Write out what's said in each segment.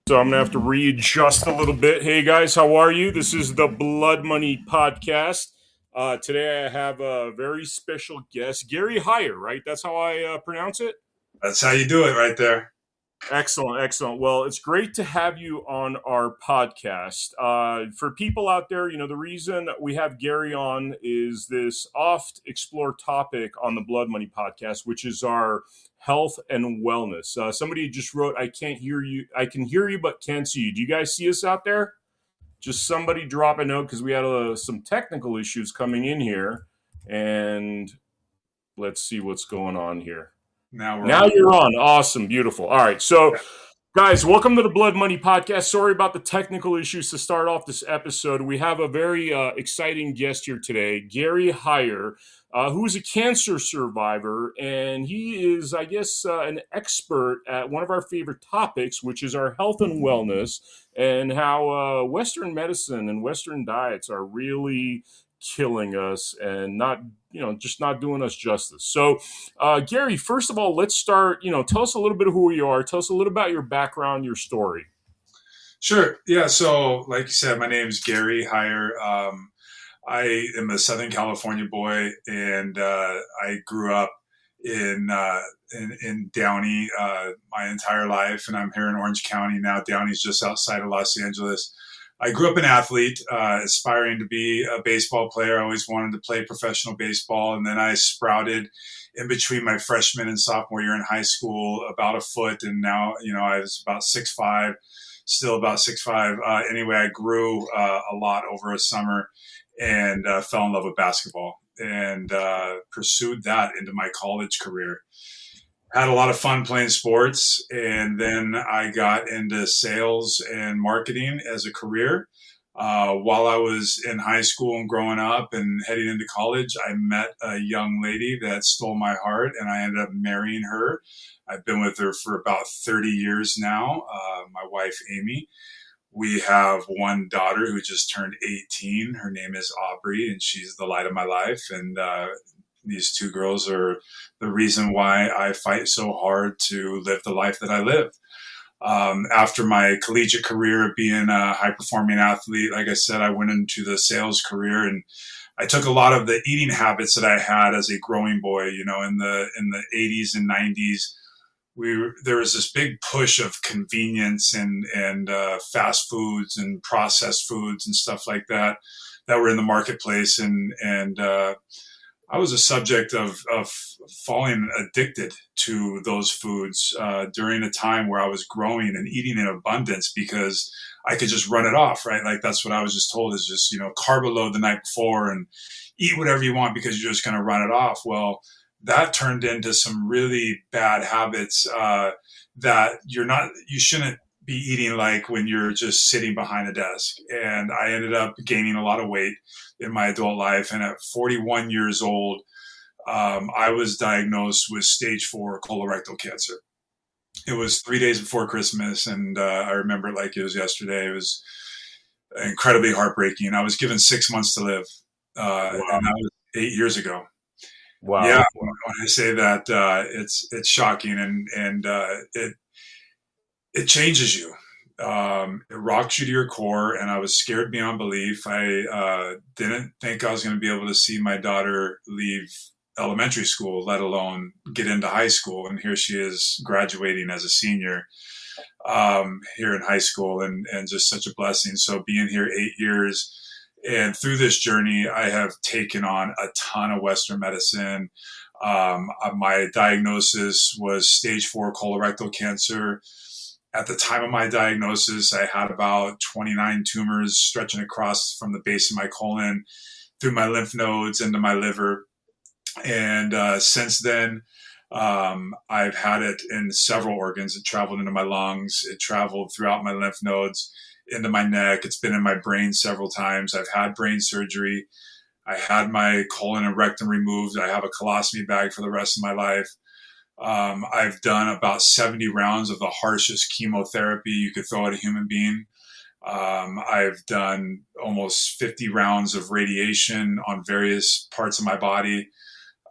So I'm going to have to readjust a little bit. Hey guys, how are you? This is the Blood Money Podcast. Today I have a very special guest, Gary Heyer, right? That's how I pronounce it? That's how you do it right there. Excellent, excellent. Well, it's great to have you on our podcast. For people out there, the reason we have Gary on is this oft explored topic on the Blood Money Podcast, which is our health and wellness. Somebody just wrote, I can't hear you. I can hear you, but can't see you. Do you guys see us out there? Just somebody drop a note because we had some technical issues coming in here. And let's see what's going on here. Now you're on. Awesome. Beautiful. All right. So, guys, welcome to the Blood Money Podcast. Sorry about the technical issues to start off this episode. We have a very exciting guest here today, Gary Heyer, who is a cancer survivor. And he is, I guess, an expert at one of our favorite topics, which is our health and wellness and how Western medicine and Western diets are really killing us and just not doing us justice. So, Gary, first of all, let's start, tell us a little bit of who you are. Tell us a little about your background, your story. Sure. Yeah. So, like you said, my name is Gary Heyer. I am a Southern California boy, and I grew up in Downey my entire life, and I'm here in Orange County now. Downey's just outside of Los Angeles. I grew up an athlete, aspiring to be a baseball player. I always wanted to play professional baseball. And then I sprouted in between my freshman and sophomore year in high school about a foot. And now, I was about 6'5", still about 6'5". Anyway, I grew a lot over a summer and fell in love with basketball and pursued that into my college career. Had a lot of fun playing sports, and then I got into sales and marketing as a career. While I was in high school and growing up and heading into college, I met a young lady that stole my heart, and I ended up marrying her. I've been with her for about 30 years now, my wife, Amy. We have one daughter who just turned 18. Her name is Aubrey, and she's the light of my life. And these two girls are the reason why I fight so hard to live the life that I live. After my collegiate career being a high-performing athlete, like I said, I went into the sales career, and I took a lot of the eating habits that I had as a growing boy. In the 80s and 90s, there was this big push of convenience and fast foods and processed foods and stuff like that were in the marketplace, and I was a subject of falling addicted to those foods during a time where I was growing and eating in abundance because I could just run it off, right? Like that's what I was just told is just, carb load the night before and eat whatever you want because you're just going to run it off. Well, that turned into some really bad habits that you shouldn't be eating like when you're just sitting behind a desk. And I ended up gaining a lot of weight in my adult life. And at 41 years old, I was diagnosed with stage 4 colorectal cancer. It was 3 days before Christmas. And I remember it like it was yesterday. It was incredibly heartbreaking. I was given 6 months to live. Wow. And that was 8 years ago. Wow. Yeah. When I say that, it's shocking and it changes you. It rocks you to your core, and I was scared beyond belief. I didn't think I was going to be able to see my daughter leave elementary school, let alone get into high school. And here she is graduating as a senior here in high school, and just such a blessing. So being here 8 years, and through this journey, I have taken on a ton of Western medicine. My diagnosis was stage 4 colorectal cancer. At the time of my diagnosis, I had about 29 tumors stretching across from the base of my colon through my lymph nodes into my liver. And since then, I've had it in several organs. It traveled into my lungs. It traveled throughout my lymph nodes, into my neck. It's been in my brain several times. I've had brain surgery. I had my colon and rectum removed. I have a colostomy bag for the rest of my life. I've done about 70 rounds of the harshest chemotherapy you could throw at a human being. I've done almost 50 rounds of radiation on various parts of my body.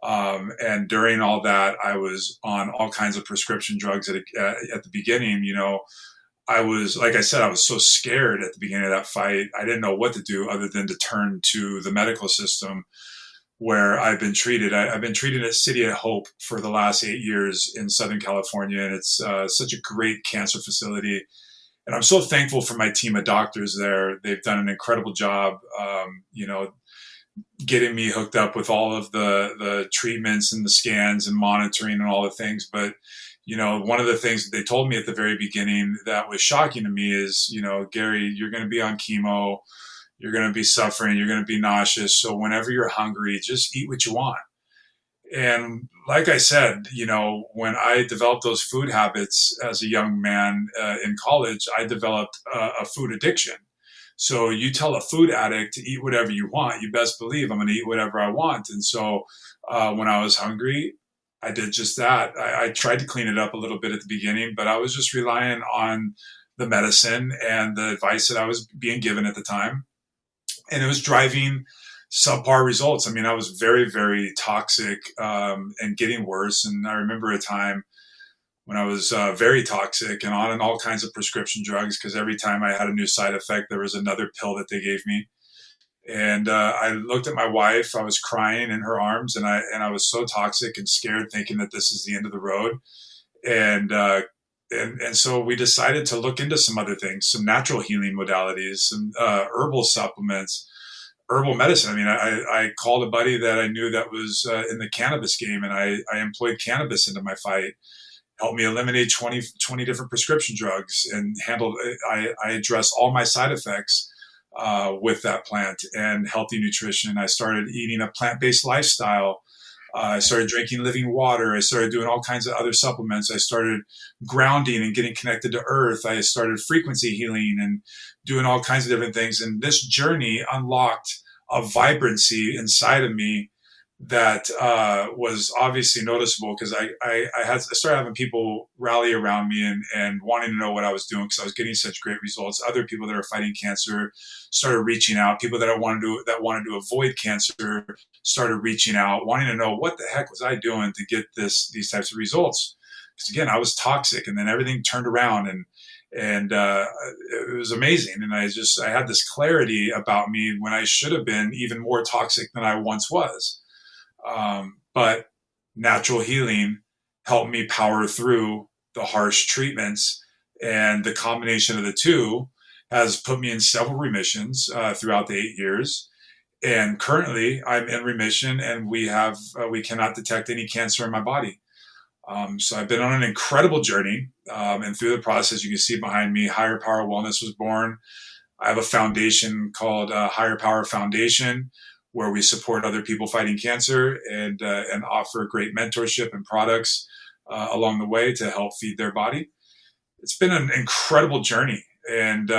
And during all that, I was on all kinds of prescription drugs at the beginning. I was, like I said, I was so scared at the beginning of that fight. I didn't know what to do other than to turn to the medical system where I've been treated. I've been treated at City of Hope for the last 8 years in Southern California, and it's such a great cancer facility. And I'm so thankful for my team of doctors there. They've done an incredible job, getting me hooked up with all of the treatments and the scans and monitoring and all the things. But one of the things that they told me at the very beginning that was shocking to me is, Gary, you're going to be on chemo, you're going to be suffering, you're going to be nauseous. So whenever you're hungry, just eat what you want. And like I said, when I developed those food habits as a young man in college, I developed a food addiction. So you tell a food addict to eat whatever you want, you best believe I'm going to eat whatever I want. And so when I was hungry, I did just that. I tried to clean it up a little bit at the beginning, but I was just relying on the medicine and the advice that I was being given at the time. And it was driving subpar results. I mean, I was very, very toxic and getting worse. And I remember a time when I was very toxic and on all kinds of prescription drugs, because every time I had a new side effect, there was another pill that they gave me. And I looked at my wife. I was crying in her arms, and I was so toxic and scared, thinking that this is the end of the road. And so we decided to look into some other things, some natural healing modalities, some herbal supplements, herbal medicine. I mean, I called a buddy that I knew that was in the cannabis game, and I employed cannabis into my fight. Helped me eliminate 20 different prescription drugs and I addressed all my side effects with that plant and healthy nutrition. I started eating a plant-based lifestyle. I started drinking living water. I started doing all kinds of other supplements. I started grounding and getting connected to earth. I started frequency healing and doing all kinds of different things. And this journey unlocked a vibrancy inside of me that was obviously noticeable, because I started having people rally around me and wanting to know what I was doing, because I was getting such great results. Other people that are fighting cancer started reaching out. People that wanted to avoid cancer started reaching out, wanting to know what the heck was I doing to get these types of results. Because again, I was toxic, and then everything turned around, and it was amazing. And I had this clarity about me when I should have been even more toxic than I once was. But natural healing helped me power through the harsh treatments, and the combination of the two has put me in several remissions throughout the 8 years. And currently I'm in remission, and we cannot detect any cancer in my body. So I've been on an incredible journey. And through the process, you can see behind me, Higher Power Wellness was born. I have a foundation called Higher Power Foundation, where we support other people fighting cancer and offer great mentorship and products along the way to help feed their body. It's been an incredible journey, and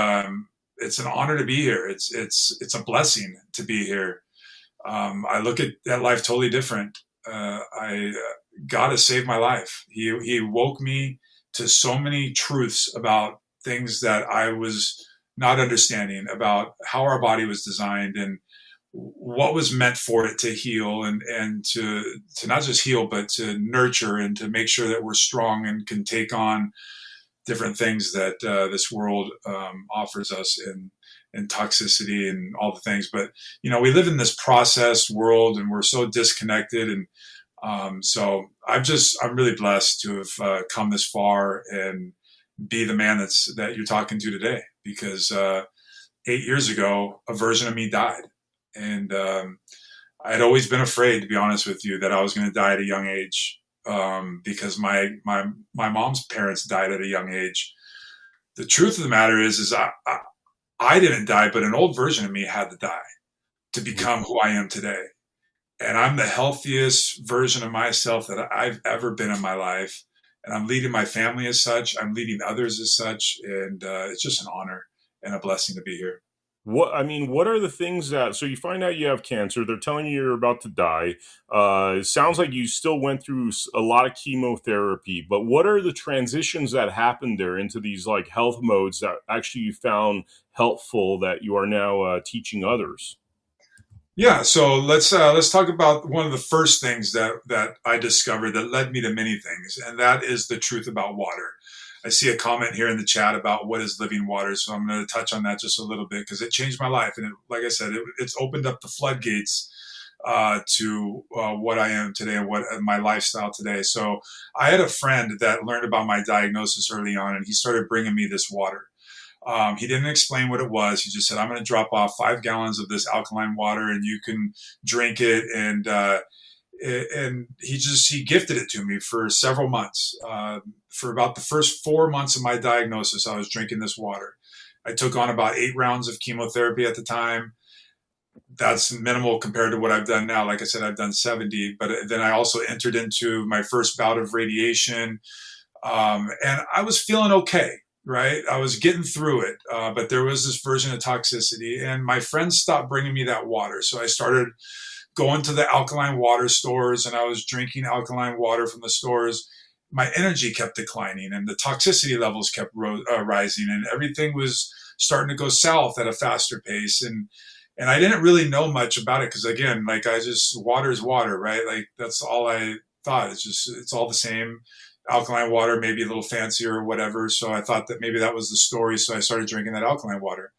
it's an honor to be here. It's a blessing to be here. I look at life totally different. God has saved my life. He woke me to so many truths about things that I was not understanding, about how our body was designed and what was meant for it to heal and to not just heal, but to nurture and to make sure that we're strong and can take on different things that this world offers us in toxicity and all the things. But, we live in this processed world, and we're so disconnected. And so I'm really blessed to have come this far and be the man that you're talking to today, because 8 years ago, a version of me died. And I had always been afraid, to be honest with you, that I was going to die at a young age, because my mom's parents died at a young age. The truth of the matter is I didn't die, but an old version of me had to die to become who I am today. And I'm the healthiest version of myself that I've ever been in my life. And I'm leading my family as such. I'm leading others as such. And it's just an honor and a blessing to be here. What are the things so you find out you have cancer, they're telling you you're about to die. It sounds like you still went through a lot of chemotherapy, but what are the transitions that happened there into these like health modes that actually you found helpful that you are now teaching others? Yeah, so let's talk about one of the first things that I discovered that led me to many things, and that is the truth about water. I see a comment here in the chat about what is living water. So I'm going to touch on that just a little bit because it changed my life. And like I said, it's opened up the floodgates to what I am today and what my lifestyle today. So I had a friend that learned about my diagnosis early on, and he started bringing me this water. He didn't explain what it was. He just said, I'm going to drop off 5 gallons of this alkaline water and you can drink it. And he gifted it to me for several months. For about the first 4 months of my diagnosis, I was drinking this water. I took on about 8 rounds of chemotherapy at the time. That's minimal compared to what I've done now. Like I said, I've done 70, but then I also entered into my first bout of radiation. And I was feeling okay, right? I was getting through it. But there was this version of toxicity, and my friends stopped bringing me that water. So I started going to the alkaline water stores, and I was drinking alkaline water from the stores. My energy kept declining and the toxicity levels kept rising, and everything was starting to go south at a faster pace. And I didn't really know much about it because, again, like water is water, right? Like that's all I thought. It's all the same. Alkaline water, maybe a little fancier or whatever. So I thought that maybe that was the story. So I started drinking that alkaline water.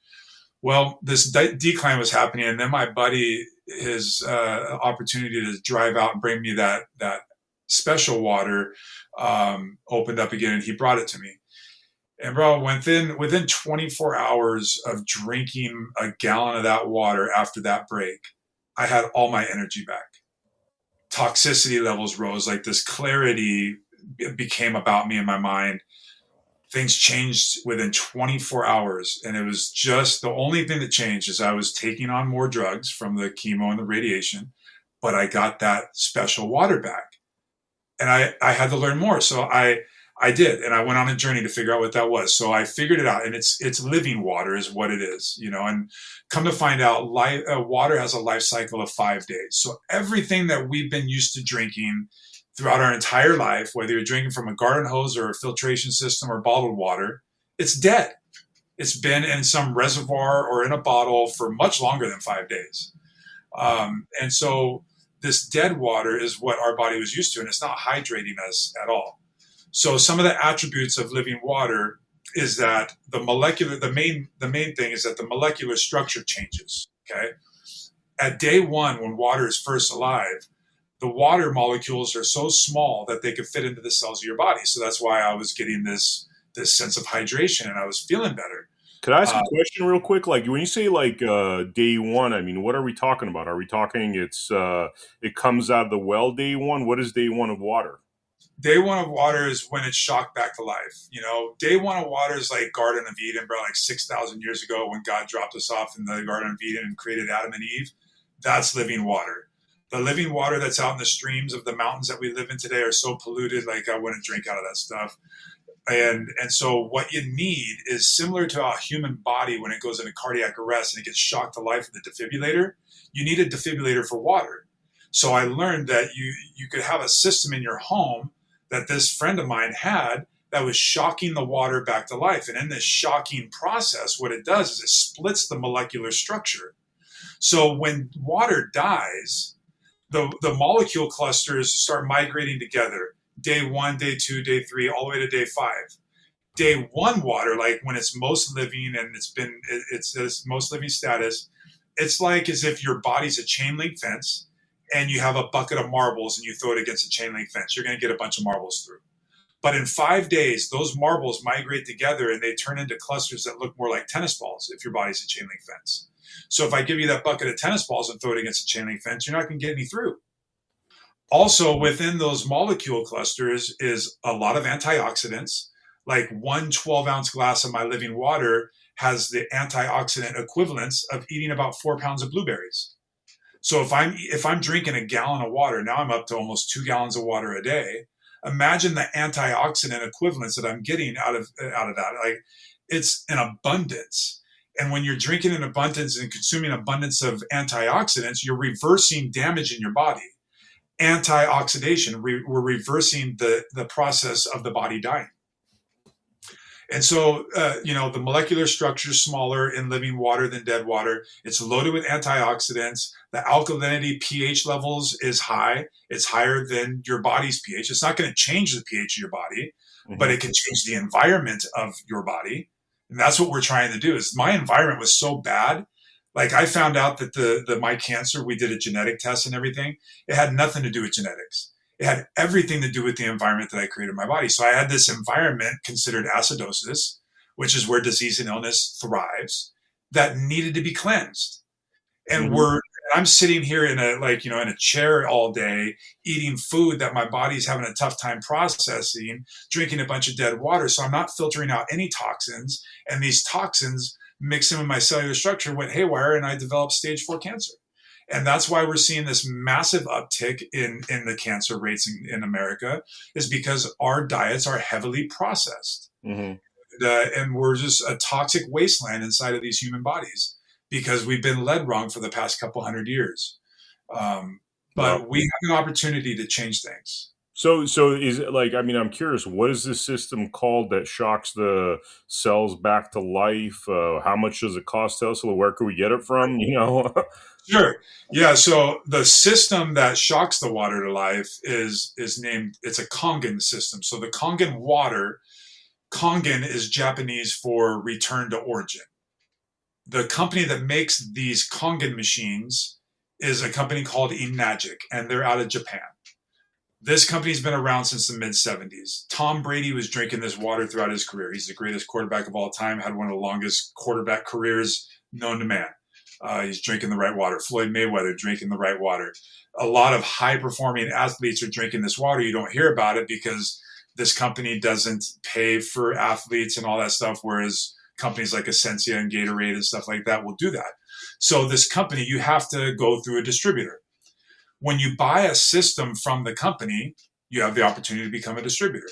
Well, this decline was happening, and then my buddy, his opportunity to drive out and bring me that special water opened up again, and he brought it to me. And bro, within 24 hours of drinking a gallon of that water after that break, I had all my energy back. Toxicity levels rose, like this clarity became about me in my mind. Things changed within 24 hours. And it was just the only thing that changed is I was taking on more drugs from the chemo and the radiation, but I got that special water back. And I had to learn more. So I did. And I went on a journey to figure out what that was. So I figured it out, and it's living water is what it is, and come to find out water has a life cycle of 5 days. So everything that we've been used to drinking throughout our entire life, whether you're drinking from a garden hose or a filtration system or bottled water, it's dead. It's been in some reservoir or in a bottle for much longer than 5 days. And so this dead water is what our body was used to, and it's not hydrating us at all. So some of the attributes of living water is that the main thing is that the molecular structure changes, okay? At day 1, when water is first alive, the water molecules are so small that they could fit into the cells of your body. So that's why I was getting this sense of hydration, and I was feeling better. Could I ask a question real quick? Like when you say like day 1, I mean, what are we talking about? Are we talking it comes out of the well day 1? What is day 1 of water? Day 1 of water is when it's shocked back to life. Day 1 of water is like Garden of Eden, bro, like 6,000 years ago when God dropped us off in the Garden of Eden and created Adam and Eve. That's living water. The living water that's out in the streams of the mountains that we live in today are so polluted, like I wouldn't drink out of that stuff. And so what you need is similar to a human body when it goes into cardiac arrest and it gets shocked to life with a defibrillator. You need a defibrillator for water. So I learned that you could have a system in your home that this friend of mine had that was shocking the water back to life. And in this shocking process, what it does is it splits the molecular structure. So when water dies, the molecule clusters start migrating together. Day 1, day 2, day 3, all the way to day 5. Day 1 water, like when it's most living and it's its most living status, it's like as if your body's a chain link fence and you have a bucket of marbles and you throw it against a chain link fence. You're going to get a bunch of marbles through. But in 5 days, those marbles migrate together and they turn into clusters that look more like tennis balls if your body's a chain link fence. So if I give you that bucket of tennis balls and throw it against a chain link fence, you're not going to get any through. Also, within those molecule clusters is a lot of antioxidants. Like 1 12-ounce glass of my living water has the antioxidant equivalents of eating about 4 pounds of blueberries. So if I'm drinking a gallon of water, now I'm up to almost 2 gallons of water a day. Imagine the antioxidant equivalents that I'm getting out of that. Like it's an abundance. And when you're drinking in abundance and consuming abundance of antioxidants, you're reversing damage in your body. Antioxidation, we're reversing the process of the body dying. And so, the molecular structure is smaller in living water than dead water. It's loaded with antioxidants. The alkalinity pH levels is high. It's higher than your body's pH. It's not going to change the pH of your body, but it can change the environment of your body. And that's what we're trying to do. Is my environment was so bad. Like I found out that my cancer, we did a genetic test and everything. It had nothing to do with genetics. It had everything to do with the environment that I created in my body. So I had this environment considered acidosis, which is where disease and illness thrives, that needed to be cleansed. And I'm sitting here in a chair all day, eating food that my body's having a tough time processing, drinking a bunch of dead water. So I'm not filtering out any toxins, and these toxins mix in with my cellular structure, went haywire, and I developed stage 4 cancer. And that's why we're seeing this massive uptick in the cancer rates in America, is because our diets are heavily processed. And we're just a toxic wasteland inside of these human bodies because we've been led wrong for the past couple hundred years. But we have an opportunity to change things. So is it like, I mean, I'm curious, what is this system called that shocks the cells back to life? How much does it cost us? Where can we get it from? Sure. Yeah. So the system that shocks the water to life is named, it's a Kangen system. So the Kangen water, Kangen is Japanese for return to origin. The company that makes these Kangen machines is a company called Enagic, and they're out of Japan. This company's been around since the mid-70s. Tom Brady was drinking this water throughout his career. He's the greatest quarterback of all time, had one of the longest quarterback careers known to man. He's drinking the right water. Floyd Mayweather drinking the right water. A lot of high-performing athletes are drinking this water. You don't hear about it because this company doesn't pay for athletes and all that stuff, whereas companies like Essentia and Gatorade and stuff like that will do that. So this company, you have to go through a distributor. When you buy a system from the company, you have the opportunity to become a distributor.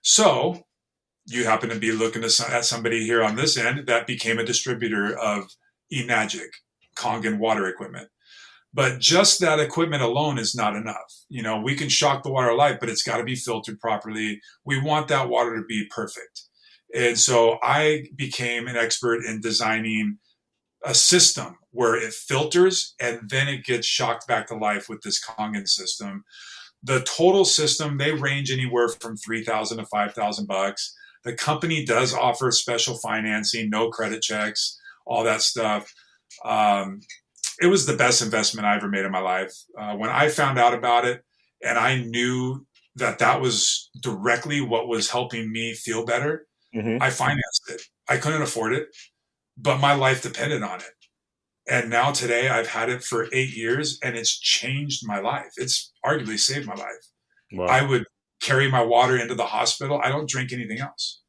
So you happen to be looking at somebody here on this end that became a distributor of Enagic, Kangen water equipment. But just that equipment alone is not enough. We can shock the water alive, but it's got to be filtered properly. We want that water to be perfect. And so I became an expert in designing a system where it filters and then it gets shocked back to life with this Kangen system. The total system, they range anywhere from $3,000 to $5,000. The company does offer special financing, no credit checks, all that stuff. It was the best investment I ever made in my life. When I found out about it and I knew that was directly what was helping me feel better, I financed it. I couldn't afford it, but my life depended on it. And now today I've had it for 8 years and it's changed my life. It's arguably saved my life. Wow. I would carry my water into the hospital. I don't drink anything else.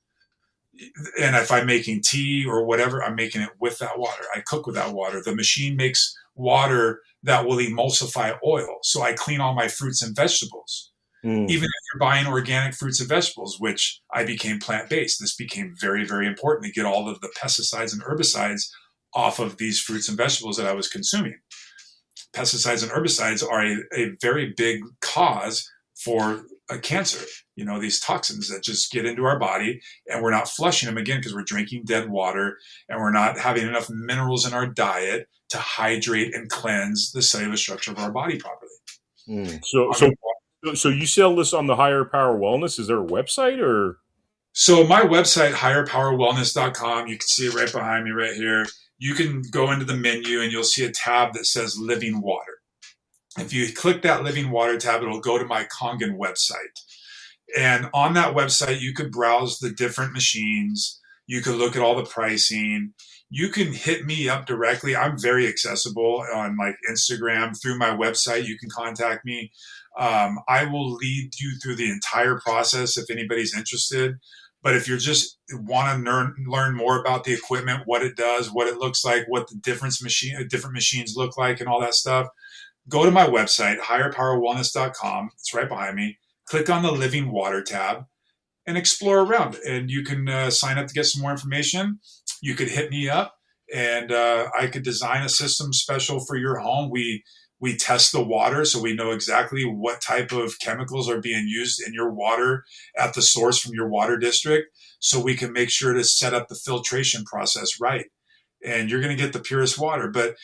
And if I'm making tea or whatever, I'm making it with that water. I cook with that water. The machine makes water that will emulsify oil. So I clean all my fruits and vegetables. Even if you're buying organic fruits and vegetables, which I became plant-based, this became very, very important to get all of the pesticides and herbicides off of these fruits and vegetables that I was consuming. Pesticides and herbicides are a very big cause for a cancer. These toxins that just get into our body and we're not flushing them again because we're drinking dead water and we're not having enough minerals in our diet to hydrate and cleanse the cellular structure of our body properly. So you sell this on the Higher Power Wellness? Is there a website or? So my website, higherpowerwellness.com, you can see it right behind me right here. You can go into the menu and you'll see a tab that says Living Water. If you click that Living Water tab, it'll go to my Kangen website. And on that website, you could browse the different machines. You can look at all the pricing. You can hit me up directly. I'm very accessible on Instagram. Through my website, you can contact me. I will lead you through the entire process if anybody's interested. But if you just want to learn more about the equipment, what it does, what it looks like, what the different machines look like and all that stuff, go to my website, higherpowerwellness.com. It's right behind me. Click on the Living Water tab and explore around. And you can sign up to get some more information. You could hit me up and I could design a system special for your home. We test the water so we know exactly what type of chemicals are being used in your water at the source from your water district, so we can make sure to set up the filtration process right. And you're going to get the purest water. But,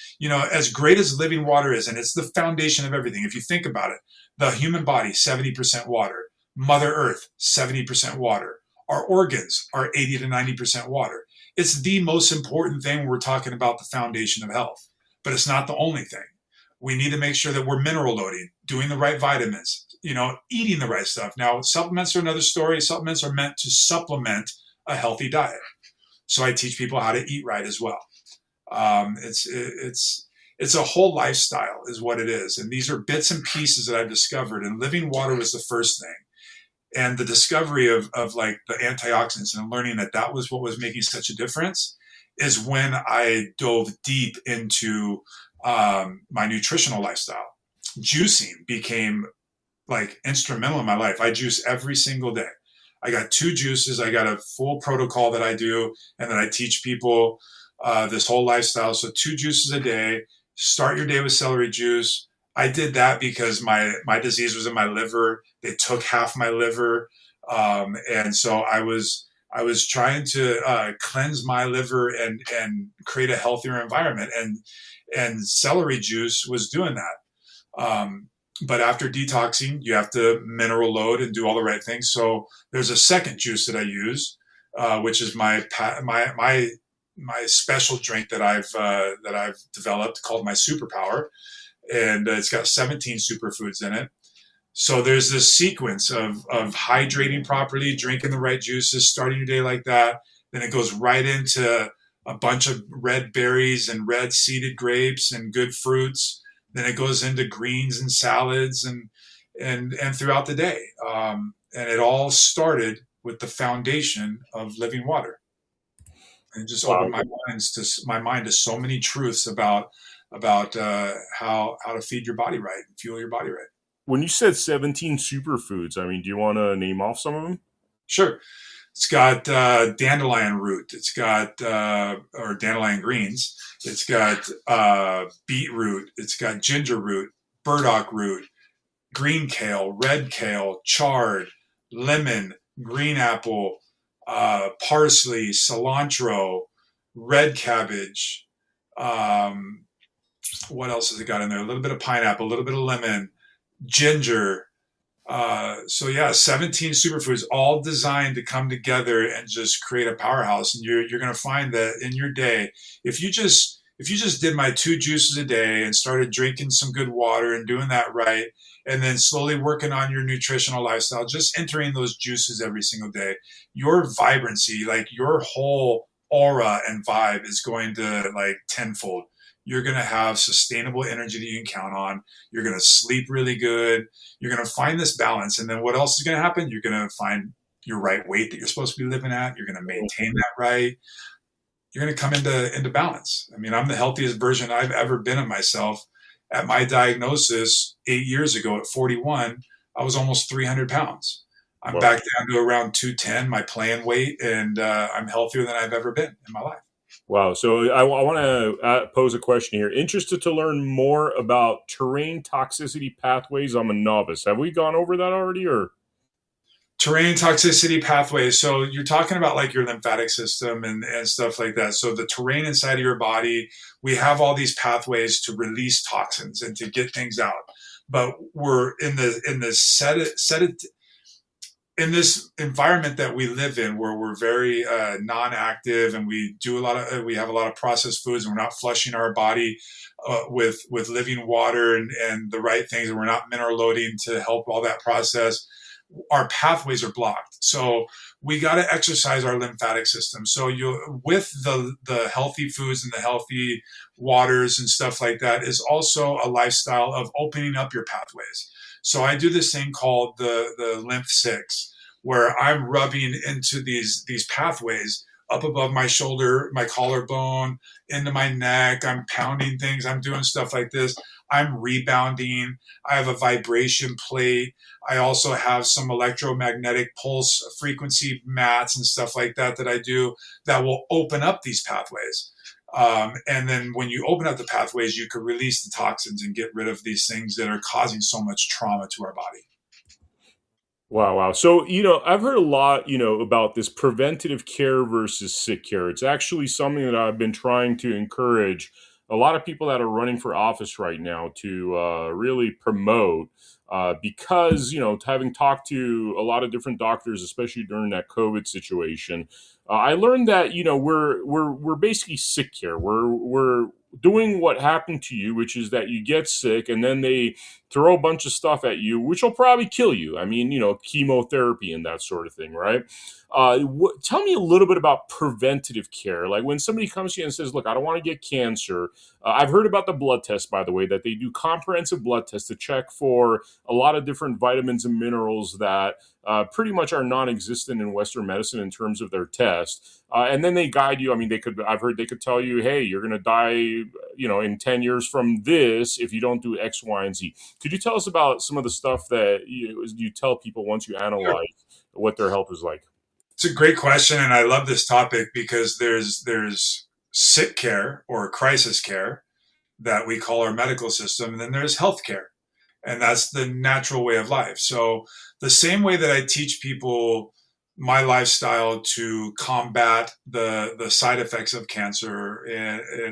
as great as living water is, and it's the foundation of everything, if you think about it, the human body, 70% water, Mother Earth, 70% water. Our organs are 80 to 90% water. It's the most important thing when we're talking about the foundation of health, but it's not the only thing. We need to make sure that we're mineral loading, doing the right vitamins, eating the right stuff. Now, supplements are another story. Supplements are meant to supplement a healthy diet. So I teach people how to eat right as well. It's a whole lifestyle is what it is. And these are bits and pieces that I've discovered. And living water was the first thing. And the discovery of like the antioxidants and learning that was what was making such a difference is when I dove deep into my nutritional lifestyle. Juicing became like instrumental in my life. I juice every single day. I got 2 juices. I got a full protocol that I do, and then I teach people this whole lifestyle. So 2 juices a day. Start your day with celery juice. I did that because my disease was in my liver. They took half my liver, and so I was trying to cleanse my liver and create a healthier environment. And celery juice was doing that. But after detoxing, you have to mineral load and do all the right things. So there's a second juice that I use, which is my special drink that I've developed called my Superpower, and it's got 17 superfoods in it. So there's this sequence of hydrating properly, drinking the right juices, starting your day like that. Then it goes right into a bunch of red berries and red seeded grapes and good fruits. Then it goes into greens and salads and throughout the day. And it all started with the foundation of living water. And it just opened my mind to so many truths about how to feed your body right and fuel your body right. When you said 17 superfoods, I mean, do you want to name off some of them? Sure. It's got dandelion root. It's got or dandelion greens. It's got beetroot. It's got ginger root, burdock root, green kale, red kale, chard, lemon, green apple, parsley, cilantro, red cabbage. What else has it got in there? A little bit of pineapple, a little bit of lemon, ginger. So yeah, 17 superfoods all designed to come together and just create a powerhouse. And you're going to find that in your day, if you just did my 2 juices a day and started drinking some good water and doing that right, and then slowly working on your nutritional lifestyle, just entering those juices every single day, your vibrancy, like your whole aura and vibe is going to like tenfold. You're going to have sustainable energy that you can count on. You're going to sleep really good. You're going to find this balance. And then what else is going to happen? You're going to find your right weight that you're supposed to be living at. You're going to maintain that right. You're going to come into balance. I mean, I'm the healthiest version I've ever been of myself. At my diagnosis 8 years ago at 41, I was almost 300 pounds. I'm back down to around 210, my planned weight, and I'm healthier than I've ever been in my life. Wow. So I want to pose a question here. Interested to learn more about terrain toxicity pathways. I'm a novice. Have we gone over that already, or? Terrain toxicity pathways. So you're talking about like your lymphatic system and stuff like that. So the terrain inside of your body, we have all these pathways to release toxins and to get things out. But we're in this environment that we live in, where we're very non-active, and we have a lot of processed foods, and we're not flushing our body with living water and the right things, and we're not mineral loading to help all that process. Our pathways are blocked. So we got to exercise our lymphatic system. So with the healthy foods and the healthy waters and stuff like that is also a lifestyle of opening up your pathways. So I do this thing called the Lymph 6, where I'm rubbing into these pathways up above my shoulder, my collarbone, into my neck. I'm pounding things. I'm doing stuff like this. I'm rebounding. I have a vibration plate. I also have some electromagnetic pulse frequency mats and stuff like that I do that will open up these pathways. And then when you open up the pathways, you can release the toxins and get rid of these things that are causing so much trauma to our body. Wow. So, I've heard a lot, about this preventative care versus sick care. It's actually something that I've been trying to encourage a lot of people that are running for office right now to really promote. Because having talked to a lot of different doctors, especially during that COVID situation, I learned that we're basically sick here. We're doing what happened to you, which is that you get sick, and then they throw a bunch of stuff at you, which will probably kill you. I mean, chemotherapy and that sort of thing, right? Tell me a little bit about preventative care. Like when somebody comes to you and says, "Look, I don't want to get cancer." I've heard about the blood test, by the way, that they do comprehensive blood tests to check for a lot of different vitamins and minerals that pretty much are non-existent in Western medicine in terms of their test. And then they guide you. I mean, I've heard they could tell you, "Hey, you're going to die, in 10 years from this if you don't do X, Y, and Z." Could you tell us about some of the stuff that you tell people once you Sure. analyze what their health is like? It's a great question, and I love this topic because there's sick care or crisis care that we call our medical system, and then there's healthcare, and that's the natural way of life. So the same way that I teach people my lifestyle to combat the side effects of cancer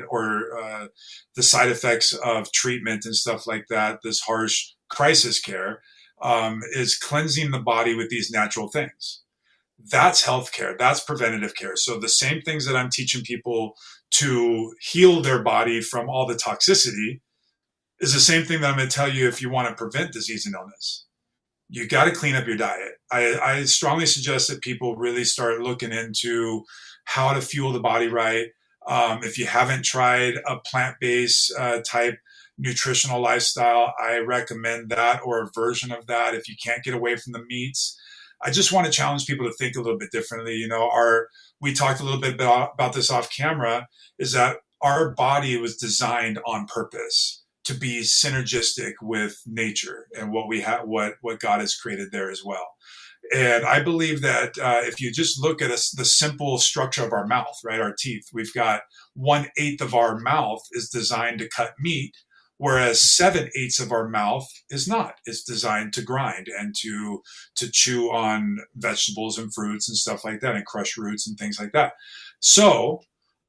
or the side effects of treatment and stuff like that, this harsh crisis care is cleansing the body with these natural things. That's healthcare. That's preventative care. So the same things that I'm teaching people to heal their body from all the toxicity is the same thing that I'm going to tell you if you want to prevent disease and illness. You got to clean up your diet. I strongly suggest that people really start looking into how to fuel the body right. If you haven't tried a plant-based type nutritional lifestyle, I recommend that or a version of that if you can't get away from the meats. I just want to challenge people to think a little bit differently. We talked a little bit about this off camera, is that our body was designed on purpose to be synergistic with nature and what we have, what God has created there as well. And I believe that if you just look at the simple structure of our mouth, right, our teeth, we've got 1/8 of our mouth is designed to cut meat, whereas 7/8 of our mouth is not. It's designed to grind and to chew on vegetables and fruits and stuff like that, and crush roots and things like that. So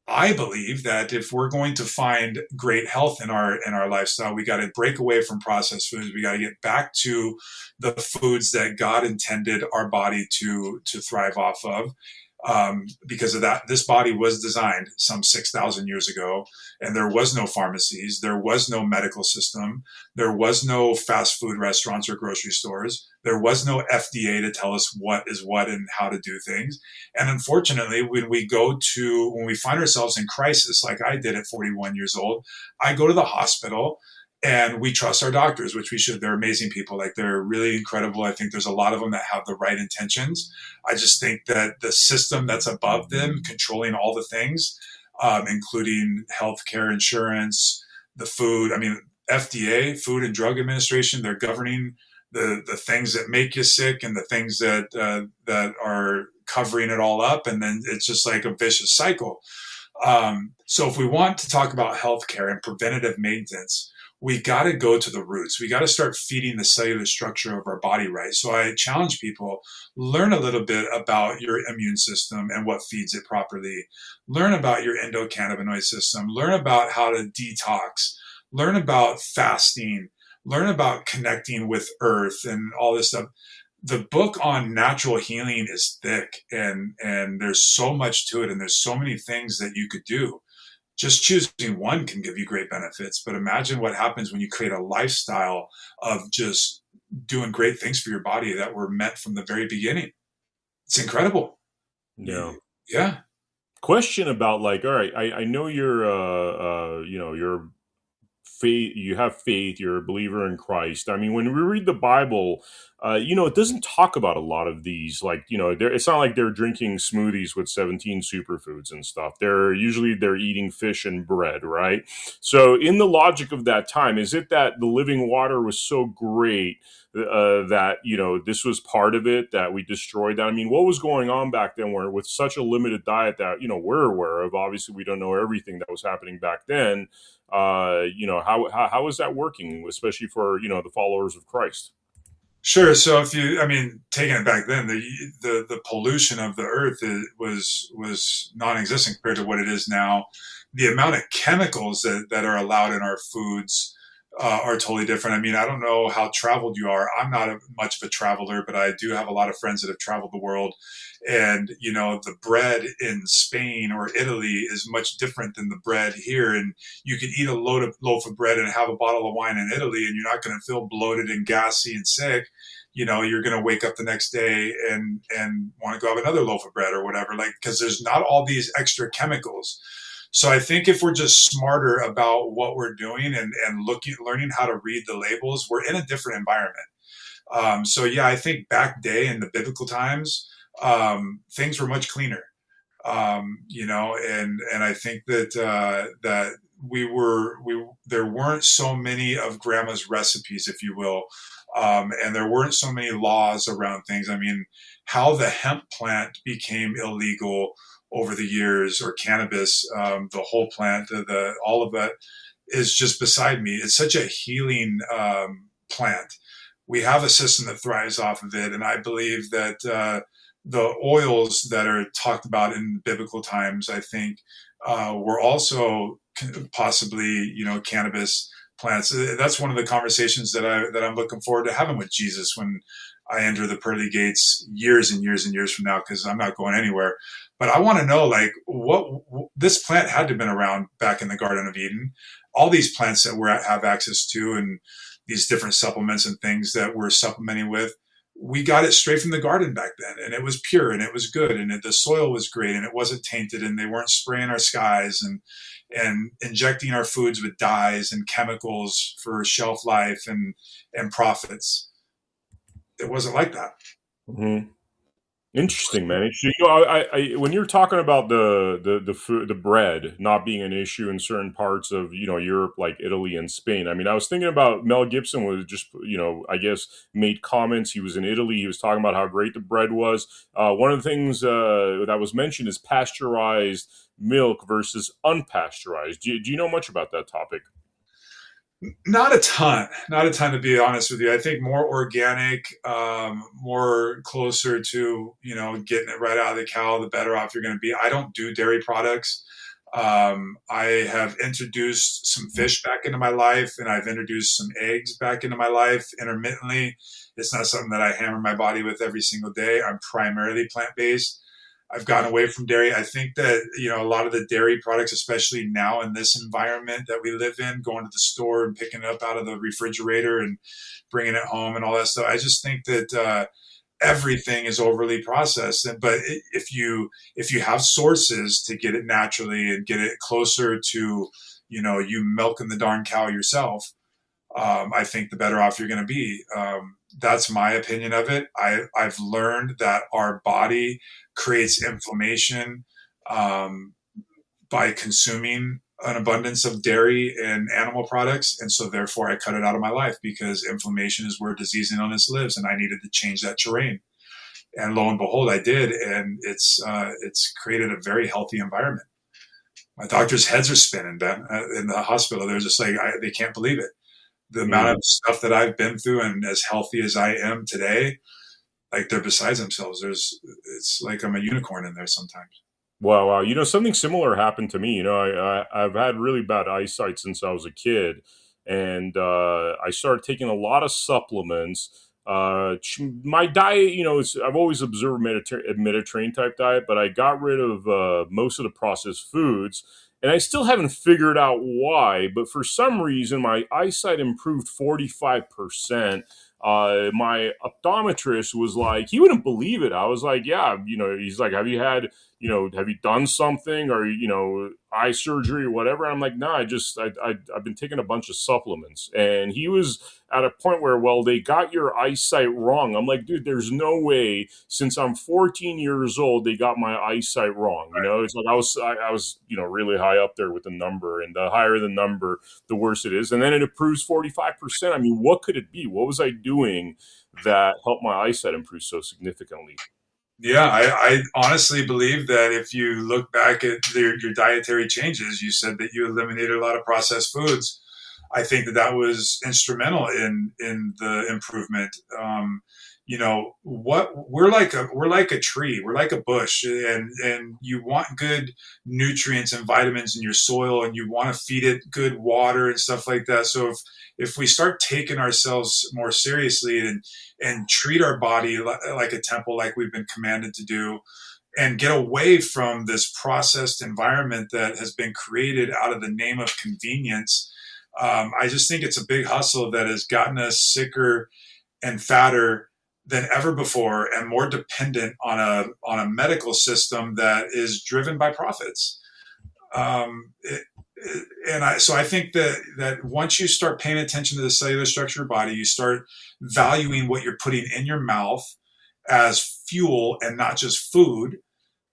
I believe that if we're going to find great health in our lifestyle, we got to break away from processed foods. We got to get back to the foods that God intended our body to thrive off of. Because of that, this body was designed some 6,000 years ago, and there was no pharmacies, there was no medical system, there was no fast food restaurants or grocery stores, there was no FDA to tell us what is what and how to do things. And unfortunately, when we find ourselves in crisis, like I did at 41 years old, I go to the hospital and we trust our doctors, which we should. They're amazing people. Like, they're really incredible. I think there's a lot of them that have the right intentions. I just think that the system that's above them, controlling all the things, including healthcare, insurance, the food. I mean, FDA, Food and Drug Administration, they're governing the things that make you sick and the things that are covering it all up, and then it's just like a vicious cycle. So if we want to talk about healthcare and preventative maintenance, we got to go to the roots. We got to start feeding the cellular structure of our body right. So I challenge people, learn a little bit about your immune system and what feeds it properly. Learn about your endocannabinoid system. Learn about how to detox. Learn about fasting. Learn about connecting with earth and all this stuff. The book on natural healing is thick, and there's so much to it, and there's so many things that you could do. Just choosing one can give you great benefits, but imagine what happens when you create a lifestyle of just doing great things for your body that were meant from the very beginning. It's incredible. Yeah. Yeah. Question about, like, all right, I know you're faith, you have faith, you're a believer in Christ. I mean, when we read the Bible, it doesn't talk about a lot of these. Like, it's not like they're drinking smoothies with 17 superfoods and stuff. They're eating fish and bread, right? So, in the logic of that time, is it that the living water was so great that this was part of it, that we destroyed that? I mean, what was going on back then, where with such a limited diet that we're aware of? Obviously, we don't know everything that was happening back then. How is that working, especially for the followers of Christ? Sure. So if you, I mean, taking it back then, the pollution of the earth was non-existent compared to what it is now. The amount of chemicals that are allowed in our foods are totally different. I mean, I don't know how traveled you are. I'm not much of a traveler, but I do have a lot of friends that have traveled the world. And, you know, the bread in Spain or Italy is much different than the bread here. And you can eat a loaf of bread and have a bottle of wine in Italy, and you're not going to feel bloated and gassy and sick. You know, you're going to wake up the next day and want to go have another loaf of bread or whatever, like, because there's not all these extra chemicals. So I think if we're just smarter about what we're doing and learning how to read the labels, we're in a different environment. So yeah, I think back day in the biblical times, things were much cleaner. You know, and I think that we there weren't so many of grandma's recipes, if you will, and there weren't so many laws around things. I mean, how the hemp plant became illegal over the years, or cannabis, the whole plant, the all of that is just beside me. It's such a healing plant. We have a system that thrives off of it, and I believe that the oils that are talked about in biblical times, I think, were also possibly, you know, cannabis plants. That's one of the conversations that I'm looking forward to having with Jesus when I enter the pearly gates years and years and years from now, because I'm not going anywhere. But I want to know, like, what this plant had to have been around back in the Garden of Eden. All these plants that we have access to, and these different supplements and things that we're supplementing with, we got it straight from the garden back then, and it was pure and it was good, and the soil was great and it wasn't tainted, and they weren't spraying our skies and injecting our foods with dyes and chemicals for shelf life and profits. It wasn't like that. Mm-hmm. Interesting, man. Interesting. You know, when you're talking about the food, the bread not being an issue in certain parts of, you know, Europe, like Italy and Spain. I mean, I was thinking about Mel Gibson was just, you know, I guess made comments. He was in Italy. He was talking about how great the bread was. One of the things that was mentioned is pasteurized milk versus unpasteurized. Do you know much about that topic? Not a ton, to be honest with you. I think more organic, more closer to, you know, getting it right out of the cow, the better off you're going to be. I don't do dairy products. I have introduced some fish back into my life, and I've introduced some eggs back into my life intermittently. It's not something that I hammer my body with every single day. I'm primarily plant based. I've gotten away from dairy. I think that, you know, a lot of the dairy products, especially now in this environment that we live in, going to the store and picking it up out of the refrigerator and bringing it home and all that stuff. I just think that everything is overly processed. But if you have sources to get it naturally and get it closer to, you know, you milking the darn cow yourself, I think the better off you're going to be. That's my opinion of it. I've learned that our body creates inflammation um, by consuming an abundance of dairy and animal products. And so therefore I cut it out of my life, because inflammation is where disease and illness lives. And I needed to change that terrain. And lo and behold, I did. And it's created a very healthy environment. My doctors' heads are spinning, Ben, in the hospital. They're just like, they can't believe it. The amount of stuff that I've been through, and as healthy as I am today, like, they're besides themselves. It's like I'm a unicorn in there sometimes. Wow, wow. You know, something similar happened to me. You know, I've had really bad eyesight since I was a kid, and I started taking a lot of supplements. My diet, you know, I've always observed a Mediterranean type diet, but I got rid of most of the processed foods, and I still haven't figured out why. But for some reason, my eyesight improved 45%. My optometrist was like, he wouldn't believe it. I was like, yeah, you know, he's like, have you done something, or, you know, eye surgery or whatever? I'm like, nah, I've been taking a bunch of supplements. And he was at a point where, well, they got your eyesight wrong. I'm like, dude, there's no way, since I'm 14 years old, they got my eyesight wrong. You know, it's like I was, you know, really high up there with the number, and the higher the number, the worse it is. And then it improves 45%. I mean, what could it be? What was I doing that helped my eyesight improve so significantly? Yeah, I honestly believe that if you look back at your dietary changes, you said that you eliminated a lot of processed foods. I think that was instrumental in the improvement. What we're like a tree, we're like a bush, and you want good nutrients and vitamins in your soil, and you want to feed it good water and stuff like that. So if we start taking ourselves more seriously and treat our body like a temple, like we've been commanded to do, and get away from this processed environment that has been created out of the name of convenience. I just think it's a big hustle that has gotten us sicker and fatter than ever before, and more dependent on a medical system that is driven by profits. Um, it, so I think that once you start paying attention to the cellular structure of your body, you start valuing what you're putting in your mouth as fuel and not just food,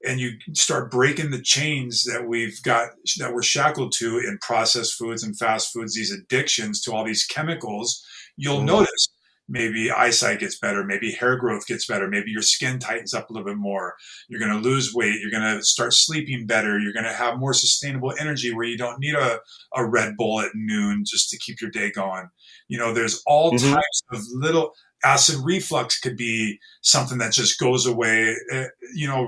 and you start breaking the chains that we're shackled to in processed foods and fast foods, these addictions to all these chemicals. You'll notice maybe eyesight gets better, maybe hair growth gets better, maybe your skin tightens up a little bit more, you're going to lose weight, you're going to start sleeping better, you're going to have more sustainable energy where you don't need a Red Bull at noon just to keep your day going. There's all types of little acid reflux could be something that just goes away,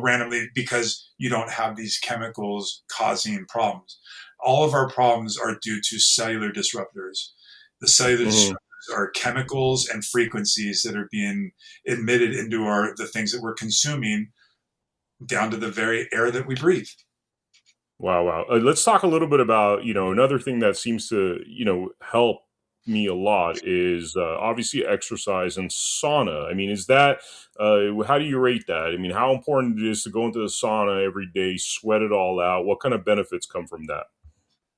randomly, because you don't have these chemicals causing problems. All of our problems are due to cellular disruptors. The cellular disruptors are chemicals and frequencies that are being emitted into the things that we're consuming, down to the very air that we breathe. Wow, wow. Let's talk a little bit about, another thing that seems to, help me a lot is obviously exercise and sauna. I mean, is that, how do you rate that? I mean, how important it is to go into the sauna every day, sweat it all out? What kind of benefits come from that?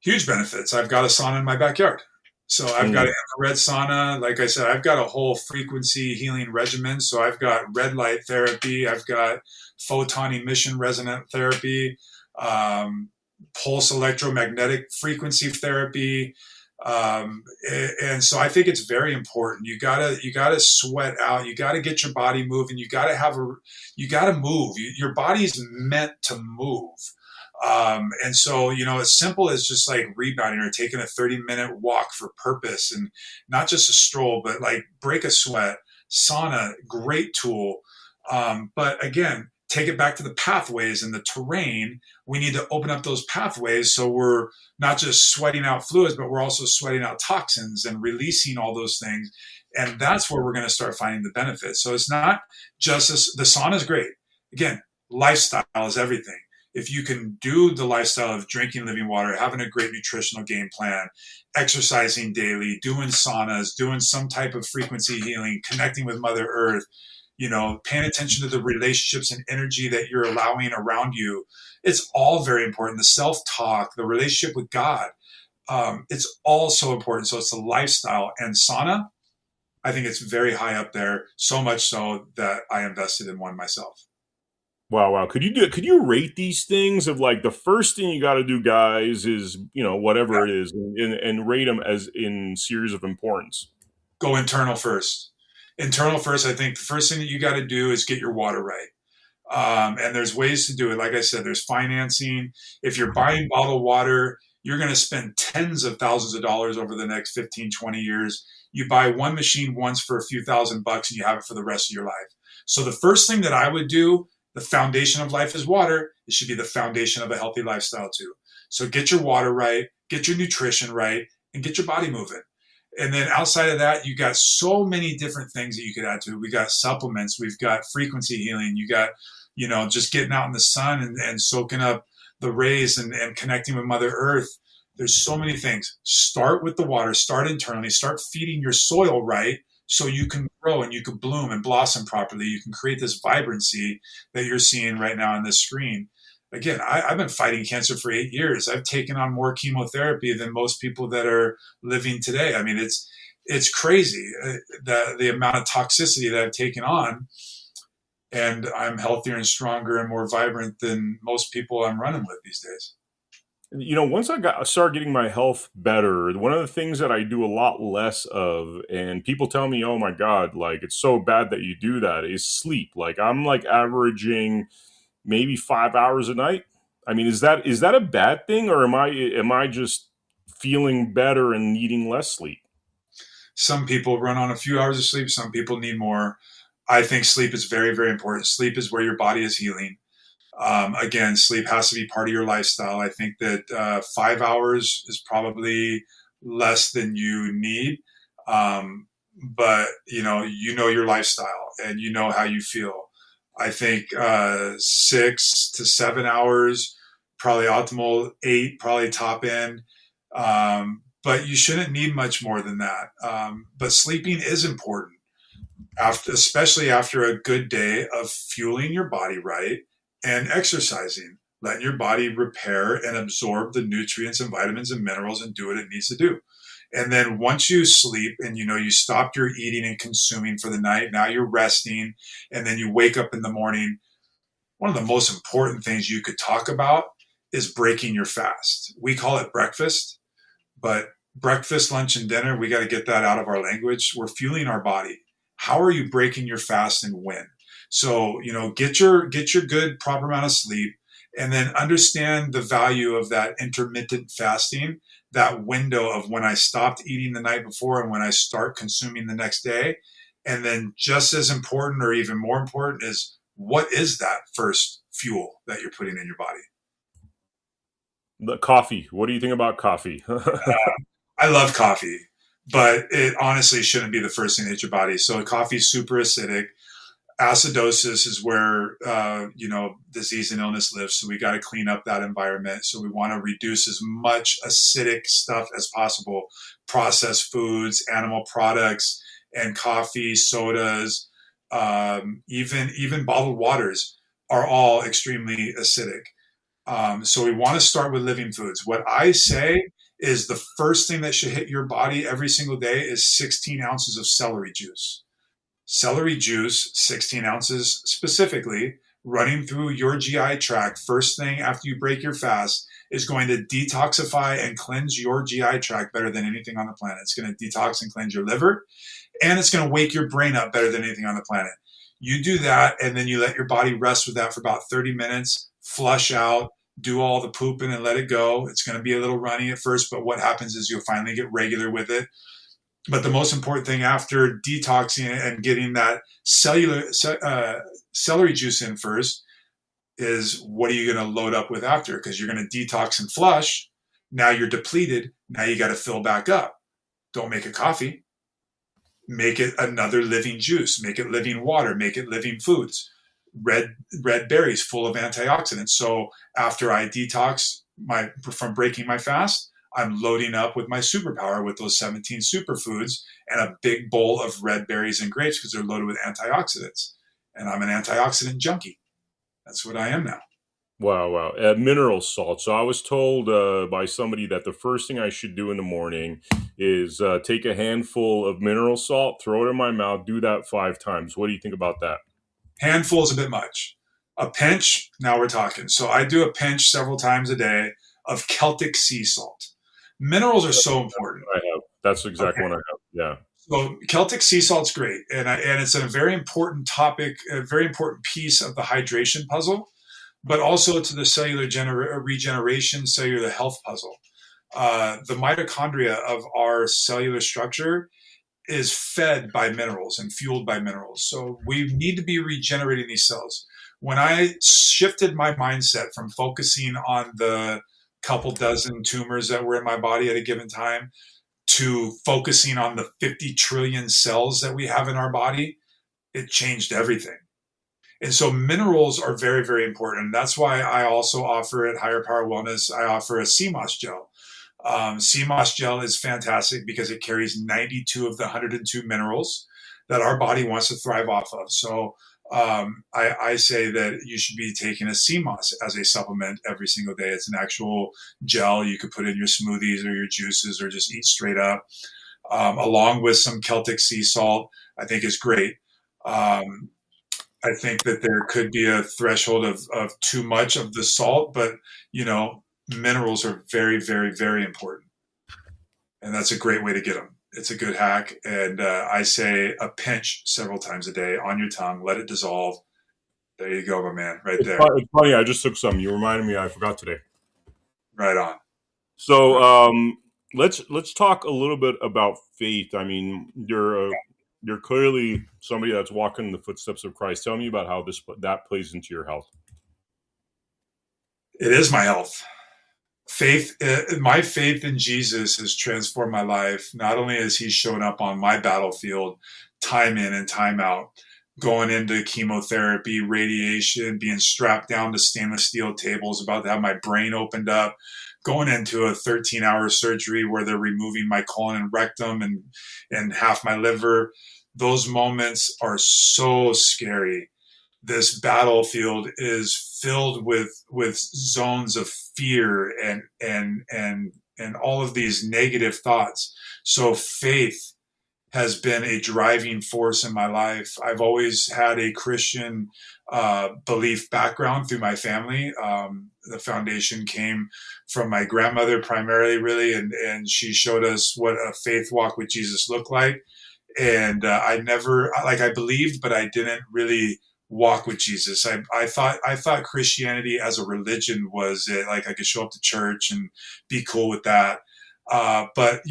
Huge benefits. I've got a sauna in my backyard. So I've got an infrared sauna. Like I said, I've got a whole frequency healing regimen. So I've got red light therapy. I've got photon emission resonant therapy, pulse electromagnetic frequency therapy. And so I think it's very important. You gotta sweat out. You gotta get your body moving. You gotta move. Your body's meant to move. And so, as simple as just like rebounding or taking a 30-minute walk for purpose, and not just a stroll, but like break a sweat. Sauna, great tool. But again, take it back to the pathways and the terrain. We need to open up those pathways so we're not just sweating out fluids, but we're also sweating out toxins and releasing all those things. And that's where we're going to start finding the benefits. So it's not just the sauna is great. Again, lifestyle is everything. If you can do the lifestyle of drinking living water, having a great nutritional game plan, exercising daily, doing saunas, doing some type of frequency healing, connecting with Mother Earth, paying attention to the relationships and energy that you're allowing around you. It's all very important. The self-talk, the relationship with God, it's all so important. So it's a lifestyle. And sauna, I think it's very high up there, so much so that I invested in one myself. Wow, wow. Could you rate these things of like the first thing you got to do, guys, is, whatever it is, and rate them as in series of importance? Go internal first. Internal first. I think the first thing that you got to do is get your water right. And there's ways to do it. Like I said, there's financing. If you're buying bottled water, you're going to spend tens of thousands of dollars over the next 15, 20 years. You buy one machine once for a few $1,000 and you have it for the rest of your life. So the first thing that I would do, the foundation of life is water. It should be the foundation of a healthy lifestyle too. So get your water right, get your nutrition right, and get your body moving. And then outside of that, you got so many different things that you could add to it. We got supplements, we've got frequency healing, you got, just getting out in the sun and soaking up the rays and connecting with Mother Earth. There's so many things. Start with the water, start internally, start feeding your soil right, so you can grow and you can bloom and blossom properly. You can create this vibrancy that you're seeing right now on this screen. Again, I've been fighting cancer for 8 years. I've taken on more chemotherapy than most people that are living today. I mean, it's crazy, the amount of toxicity that I've taken on, and I'm healthier and stronger and more vibrant than most people I'm running with these days. Once started getting my health better, one of the things that I do a lot less of, and people tell me, "Oh my God, like it's so bad that you do that," is sleep. Like I'm like averaging maybe 5 hours a night. I mean, is that a bad thing, or am I just feeling better and needing less sleep? Some people run on a few hours of sleep. Some people need more. I think sleep is very, very important. Sleep is where your body is healing. Again, sleep has to be part of your lifestyle. I think that 5 hours is probably less than you need. But you know your lifestyle and you know how you feel. I think 6 to 7 hours, probably optimal. 8, probably top end. But you shouldn't need much more than that. But sleeping is important, especially after a good day of fueling your body right and exercising, letting your body repair and absorb the nutrients and vitamins and minerals and do what it needs to do. And then once you sleep and you stopped your eating and consuming for the night, now you're resting, and then you wake up in the morning. One of the most important things you could talk about is breaking your fast. We call it breakfast, but breakfast, lunch, and dinner, we got to get that out of our language. We're fueling our body. How are you breaking your fast and when? So, get your good proper amount of sleep, and then understand the value of that intermittent fasting, that window of when I stopped eating the night before and when I start consuming the next day. And then just as important or even more important is, what is that first fuel that you're putting in your body? The coffee. What do you think about coffee? I love coffee, but it honestly shouldn't be the first thing that hits your body. So coffee is super acidic. Acidosis is where disease and illness lives. So we got to clean up that environment. So we want to reduce as much acidic stuff as possible: processed foods, animal products, and coffee, sodas, even bottled waters are all extremely acidic. So we want to start with living foods. What I say is the first thing that should hit your body every single day is 16 ounces of celery juice. Celery juice, 16 ounces specifically, running through your GI tract first thing after you break your fast, is going to detoxify and cleanse your GI tract better than anything on the planet. It's going to detox and cleanse your liver, and it's going to wake your brain up better than anything on the planet. You do that, and then you let your body rest with that for about 30 minutes, flush out, do all the pooping and let it go. It's going to be a little runny at first, but what happens is you'll finally get regular with it. But the most important thing after detoxing and getting that celery juice in first is, what are you going to load up with after? Because you're going to detox and flush. Now you're depleted. Now you got to fill back up. Don't make it coffee. Make it another living juice. Make it living water. Make it living foods. Red berries full of antioxidants. So after I detox from breaking my fast, I'm loading up with my superpower with those 17 superfoods and a big bowl of red berries and grapes because they're loaded with antioxidants. And I'm an antioxidant junkie. That's what I am now. Wow. Mineral salt. So I was told by somebody that the first thing I should do in the morning is take a handful of mineral salt, throw it in my mouth, do that 5 times. What do you think about that? Handful is a bit much. A pinch, now we're talking. So I do a pinch several times a day of Celtic sea salt. Minerals are so important. I have. That's the exact one I have. Yeah. So Celtic sea salt's great, and it's a very important topic, a very important piece of the hydration puzzle, but also to the cellular regeneration, cellular health puzzle. The mitochondria of our cellular structure is fed by minerals and fueled by minerals. So we need to be regenerating these cells. When I shifted my mindset from focusing on the couple dozen tumors that were in my body at a given time to focusing on the 50 trillion cells that we have in our body, it changed everything. And so minerals are very, very important. And that's why I also offer at Higher Power Wellness, I offer a CMOS gel. CMOS gel is fantastic because it carries 92 of the 102 minerals that our body wants to thrive off of. So I say that you should be taking a CMOS as a supplement every single day. It's an actual gel you could put in your smoothies or your juices or just eat straight up, along with some Celtic sea salt. I think is great. I think that there could be a threshold of too much of the salt, but minerals are very, very, very important. And that's a great way to get them. It's a good hack. And I say a pinch several times a day on your tongue, let it dissolve. There you go, my man, right there. It's funny. I just took some. You reminded me. I forgot today. Right on. So let's talk a little bit about faith. I mean, you're clearly somebody that's walking in the footsteps of Christ. Tell me about how this that plays into your health. It is my health. My faith in Jesus has transformed my life. Not only has he shown up on my battlefield time in and time out, going into chemotherapy, radiation, being strapped down to stainless steel tables, about to have my brain opened up, going into a 13-hour surgery where they're removing my colon and rectum and half my liver. Those moments are so scary. This battlefield is filled with zones of fear and all of these negative thoughts. So faith has been a driving force in my life. I've always had a Christian belief background through my family. The foundation came from my grandmother primarily, really, and she showed us what a faith walk with Jesus looked like. And I never, like, I believed, but I didn't really walk with Jesus. I thought Christianity as a religion was it, like I could show up to church and be cool with that. But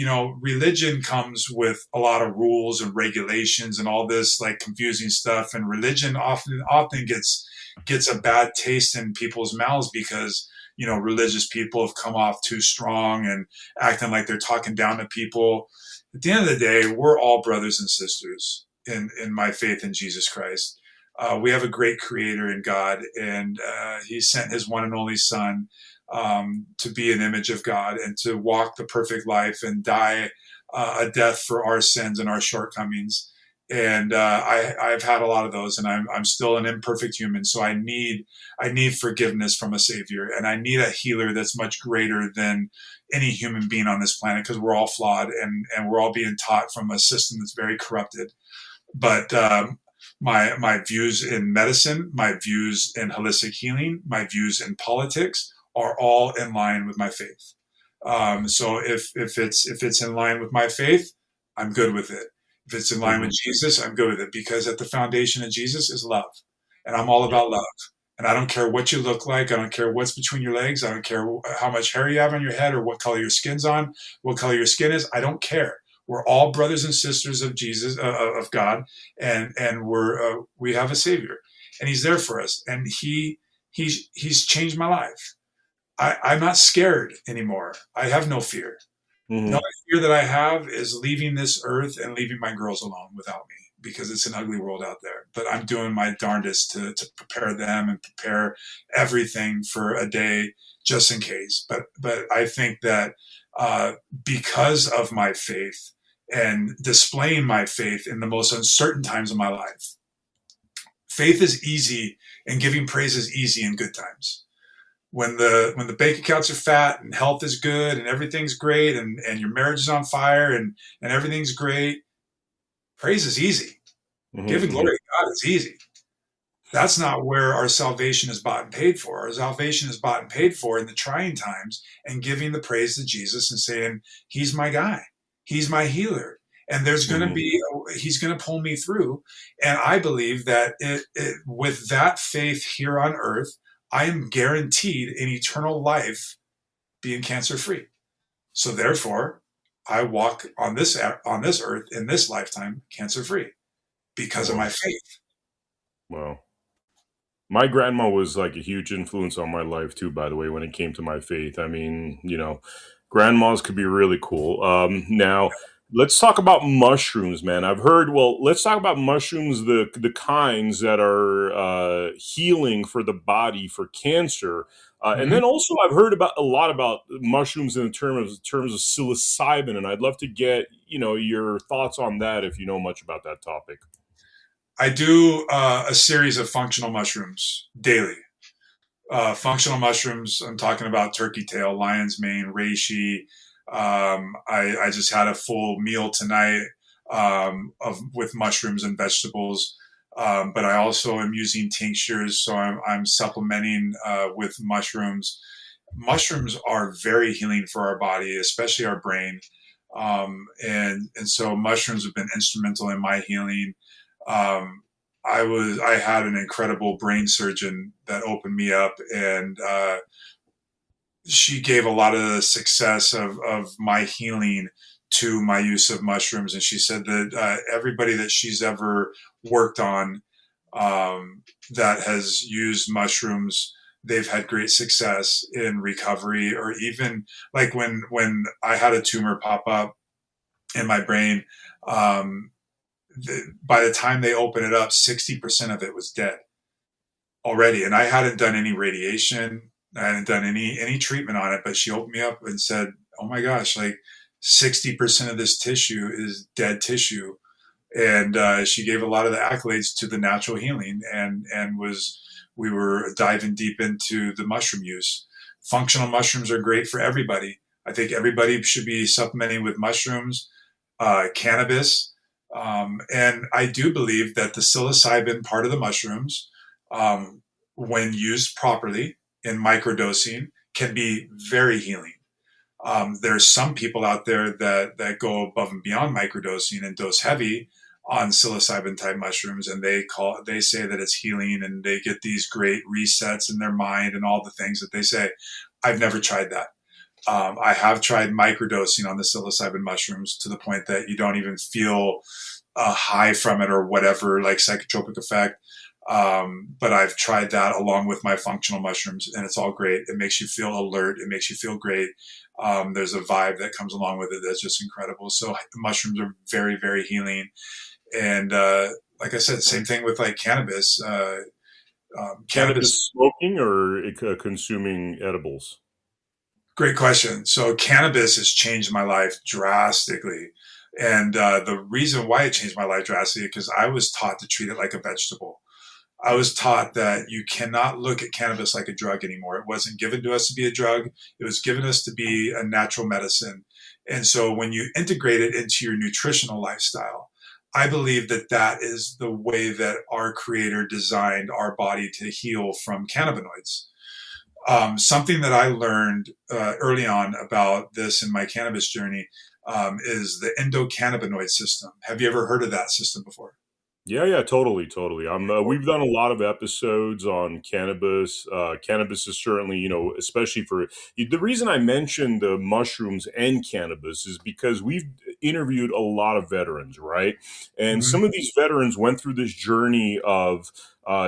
religion comes with a lot of rules and regulations and all this like confusing stuff. And religion often gets a bad taste in people's mouths because religious people have come off too strong and acting like they're talking down to people. At the end of the day, we're all brothers and sisters in my faith in Jesus Christ. We have a great creator in God, and he sent his one and only son to be an image of God and to walk the perfect life and die a death for our sins and our shortcomings. And I've had a lot of those, and I'm still an imperfect human. So I need forgiveness from a savior, and I need a healer that's much greater than any human being on this planet, because we're all flawed and we're all being taught from a system that's very corrupted. But my views in medicine, my views in holistic healing, my views in politics are all in line with my faith. So if it's in line with my faith, I'm good with it. If it's in line with Jesus, I'm good with it, because at the foundation of Jesus is love, and I'm all about love. And I don't care what you look like. I don't care what's between your legs. I don't care how much hair you have on your head or what color your skin's on, what color your skin is. I don't care. We're all brothers and sisters of Jesus, of God, and we have a Savior, and He's there for us, and He's changed my life. I'm not scared anymore. I have no fear. The Mm-hmm. only fear that I have is leaving this earth and leaving my girls alone without me, because it's an ugly world out there. But I'm doing my darndest to prepare them and prepare everything for a day just in case. But I think that because of my faith and displaying my faith in the most uncertain times of my life, faith is easy and giving praise is easy in good times. When the bank accounts are fat and health is good and everything's great and your marriage is on fire and everything's great, praise is easy. Giving Mm-hmm. glory to God is easy. That's not where our salvation is bought and paid for. Our salvation is bought and paid for in the trying times and giving the praise to Jesus and saying, He's my guy. He's my healer. And He's going to pull me through. And I believe that with that faith here on earth, I am guaranteed an eternal life being cancer free. So therefore, I walk on this earth in this lifetime cancer free because of Wow. my faith. Wow. My grandma was like a huge influence on my life too, by the way, when it came to my faith. I mean, grandmas could be really cool. Now, let's talk about mushrooms, man. Let's talk about mushrooms, the kinds that are healing for the body for cancer. And Mhm. then also, I've heard about a lot about mushrooms in terms of psilocybin, and I'd love to get your thoughts on that if you know much about that topic. I do a series of functional mushrooms daily. Functional mushrooms, I'm talking about turkey tail, lion's mane, reishi. I just had a full meal tonight with mushrooms and vegetables. But I also am using tinctures, so I'm supplementing with mushrooms. Mushrooms are very healing for our body, especially our brain. And so mushrooms have been instrumental in my healing. Um, I had an incredible brain surgeon that opened me up, and she gave a lot of the success of my healing to my use of mushrooms. And she said that everybody that she's ever worked on that has used mushrooms, they've had great success in recovery. Or even like when I had a tumor pop up in my brain, by the time they opened it up, 60% of it was dead already. And I hadn't done any radiation. I hadn't done any treatment on it, but she opened me up and said, "Oh my gosh, like 60% of this tissue is dead tissue." And she gave a lot of the accolades to the natural healing, and was we were diving deep into the mushroom use. Functional mushrooms are great for everybody. I think everybody should be supplementing with mushrooms, cannabis, and I do believe that the psilocybin part of the mushrooms, um, when used properly in microdosing, can be very healing. There's some people out there that go above and beyond microdosing and dose heavy on psilocybin type mushrooms, and they say that it's healing, and they get these great resets in their mind and all the things that they say. I've never tried that. I have tried microdosing on the psilocybin mushrooms to the point that you don't even feel a high from it or whatever, like psychotropic effect. But I've tried that along with my functional mushrooms, and it's all great. It makes you feel alert. It makes you feel great. There's a vibe that comes along with it that's just incredible. So mushrooms are very, very healing. And like I said, same thing with like cannabis. Cannabis. Cannabis smoking or consuming edibles? Great question. So cannabis has changed my life drastically. And the reason why it changed my life drastically, because I was taught to treat it like a vegetable. I was taught that you cannot look at cannabis like a drug anymore. It wasn't given to us to be a drug. It was given us to be a natural medicine. And so when you integrate it into your nutritional lifestyle, I believe that that is the way that our creator designed our body to heal from cannabinoids. Something that I learned early on about this in my cannabis journey is the endocannabinoid system. Have you ever heard of that system before? Yeah, yeah, totally, totally. We've done a lot of episodes on cannabis. Cannabis is certainly, especially for the reason I mentioned the mushrooms and cannabis is because we've interviewed a lot of veterans, right? And Mm-hmm. some of these veterans went through this journey of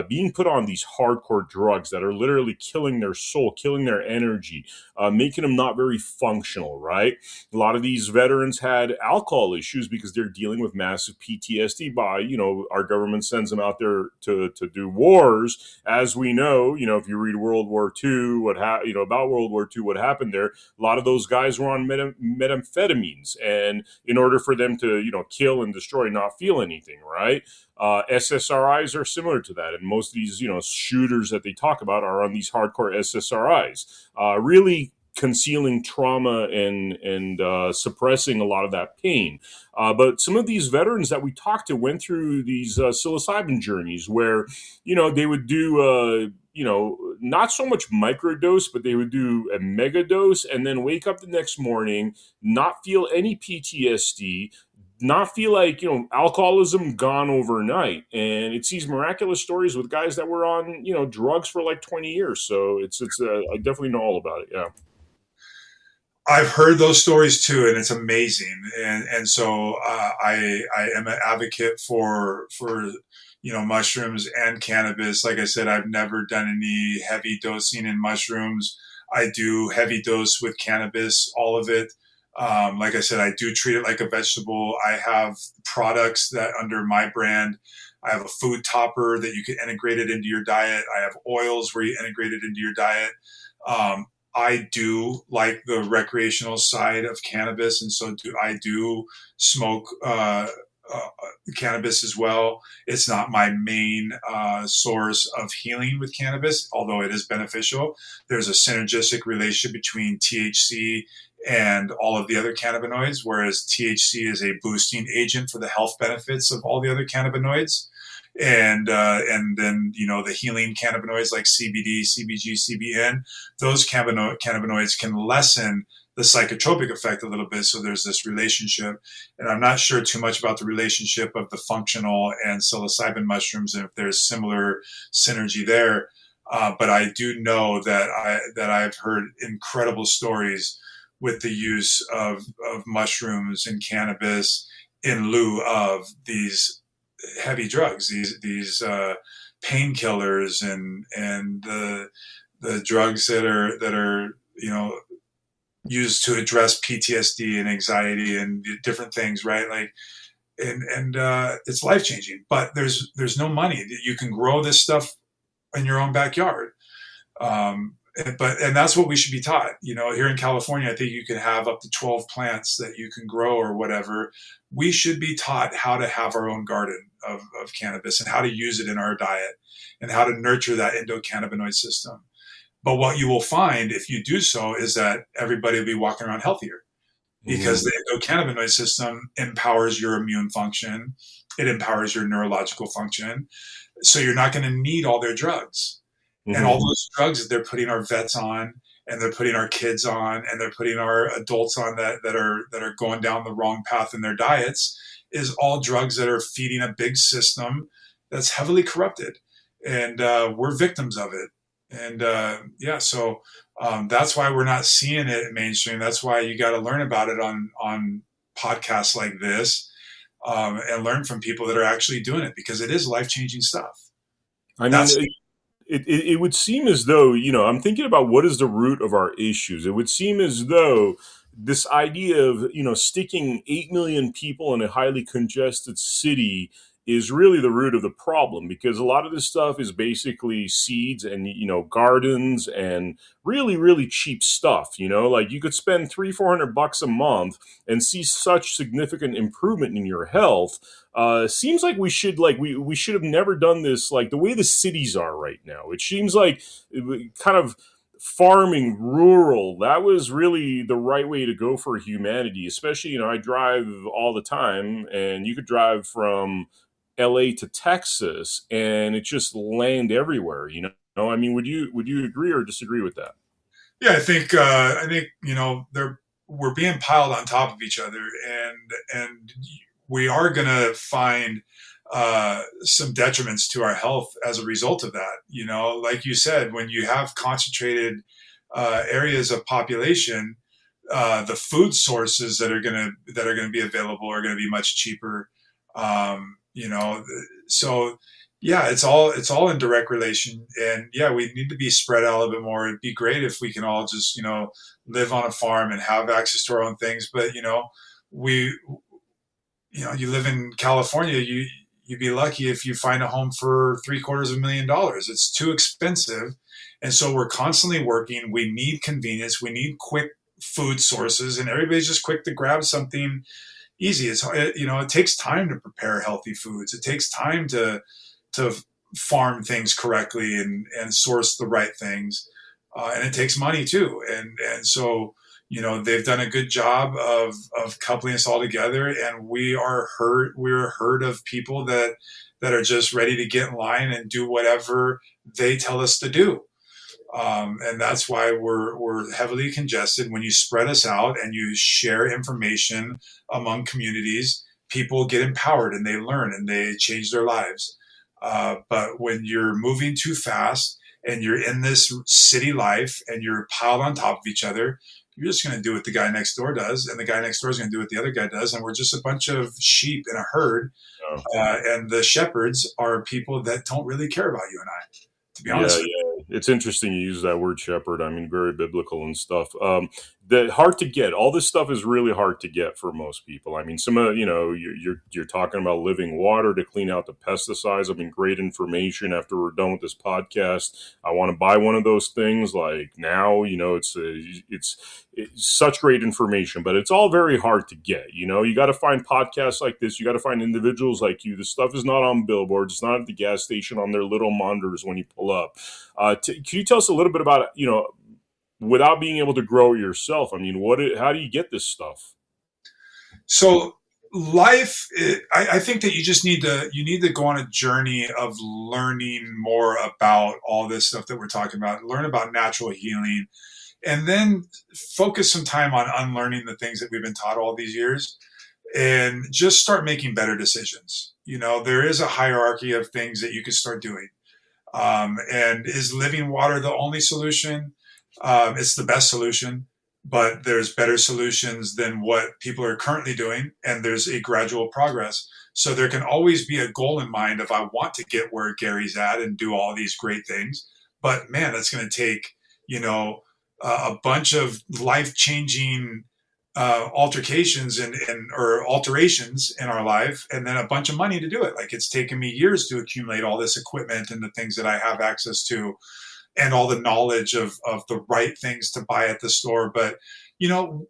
being put on these hardcore drugs that are literally killing their soul, killing their energy, making them not very functional, right? A lot of these veterans had alcohol issues because they're dealing with massive PTSD by, our government sends them out there to do wars. As we know, if you read World War II, about World War II, what happened there, a lot of those guys were on methamphetamines. And in order for them to, kill and destroy, not feel anything, right? SSRIs are similar to that, and most of these, shooters that they talk about are on these hardcore SSRIs, really concealing trauma and suppressing a lot of that pain. But some of these veterans that we talked to went through these psilocybin journeys where, they would do. Not so much microdose, but they would do a mega dose and then wake up the next morning, not feel any PTSD, not feel like alcoholism gone overnight. And it's these miraculous stories with guys that were on drugs for like 20 years. So it's I definitely know all about it. Yeah. I've heard those stories too, and it's amazing. And so I am an advocate for mushrooms and cannabis. Like I said, I've never done any heavy dosing in mushrooms. I do heavy dose with cannabis, all of it. Like I said, I do treat it like a vegetable. I have products that under my brand. I have a food topper that you can integrate it into your diet. I have oils where you integrate it into your diet. Um, I do like the recreational side of cannabis, and so I do smoke uh, cannabis as well. It's not my main source of healing with cannabis, although it is beneficial. There's a synergistic relationship between THC and all of the other cannabinoids, whereas THC is a boosting agent for the health benefits of all the other cannabinoids. And then the healing cannabinoids like CBD, CBG, CBN, those cannabinoids can lessen the psychotropic effect a little bit. So there's this relationship, and I'm not sure too much about the relationship of the functional and psilocybin mushrooms and if there's similar synergy there. But I do know that I've heard incredible stories with the use of mushrooms and cannabis in lieu of these heavy drugs, these painkillers and the drugs that are used to address PTSD and anxiety and different things, right? Like, and it's life changing. But there's no money. You can grow this stuff in your own backyard. And that's what we should be taught. Here in California, I think you can have up to 12 plants that you can grow or whatever. We should be taught how to have our own garden of cannabis and how to use it in our diet and how to nurture that endocannabinoid system. But what you will find if you do so is that everybody will be walking around healthier because Mm-hmm. the endocannabinoid system empowers your immune function. It empowers your neurological function. So you're not going to need all their drugs. And all Mm-hmm. those drugs that they're putting our vets on and they're putting our kids on and they're putting our adults on that are going down the wrong path in their diets is all drugs that are feeding a big system that's heavily corrupted. And we're victims of it. And yeah, so that's why we're not seeing it mainstream. That's why you got to learn about it on podcasts like this, and learn from people that are actually doing it because it is life changing stuff. I mean, That's it would seem as though, I'm thinking about what is the root of our issues. It would seem as though this idea of, sticking 8 million people in a highly congested city is really the root of the problem, because a lot of this stuff is basically seeds and, gardens and really, really cheap stuff. Like you could spend 300-400 bucks a month and see such significant improvement in your health. Seems like we should have never done this, like the way the cities are right now. It seems like kind of farming rural, that was really the right way to go for humanity. Especially, I drive all the time, and you could drive from LA to Texas and it's just land everywhere. I mean, would you agree or disagree with that? Yeah, I think they're we're being piled on top of each other, and we are going to find some detriments to our health as a result of that. Like you said, when you have concentrated areas of population, the food sources that are going to be available are going to be much cheaper. So yeah, it's all in direct relation, and yeah, we need to be spread out a little bit more. It'd be great if we can all just live on a farm and have access to our own things. But we you live in California, you'd be lucky if you find a home for $750,000. It's too expensive, and so we're constantly working. We need convenience. We need quick food sources, and everybody's just quick to grab something easy. It takes time to prepare healthy foods. It takes time to farm things correctly and source the right things, and it takes money too. And so they've done a good job of coupling us all together, and we're a herd of people that are just ready to get in line and do whatever they tell us to do. And that's why we're heavily congested. When you spread us out and you share information among communities, people get empowered and they learn and they change their lives. But when you're moving too fast and you're in this city life and you're piled on top of each other, you're just going to do what the guy next door does, and the guy next door is going to do what the other guy does, and we're just a bunch of sheep in a herd. Oh. And the shepherds are people that don't really care about you and I, to be Yeah, honest with yeah. It's interesting you use that word shepherd. I mean, very biblical and stuff. That hard to get. All this stuff is really hard to get for most people. I mean, some of you're talking about living water to clean out the pesticides. I mean, great information. After we're done with this podcast, I want to buy one of those things. Like now, it's such great information, but it's all very hard to get. You got to find podcasts like this. You got to find individuals like you. This stuff is not on billboards. It's not at the gas station on their little monitors when you pull up. Can you tell us a little bit about, without being able to grow it yourself? I mean, how do you get this stuff? So life, I think that you need to go on a journey of learning more about all this stuff that we're talking about. Learn about natural healing, and then focus some time on unlearning the things that we've been taught all these years, and just start making better decisions. There is a hierarchy of things that you can start doing. And is living water the only solution? It's the best solution, but there's better solutions than what people are currently doing, and there's a gradual progress. So there can always be a goal in mind if I want to get where Gary's at and do all these great things. But man, that's going to take, you know, a bunch of life changing altercations and or alterations in our life, and then a bunch of money to do it. Like it's taken me years to accumulate all this equipment and the things that I have access to, and all the knowledge of the right things to buy at the store. But you know,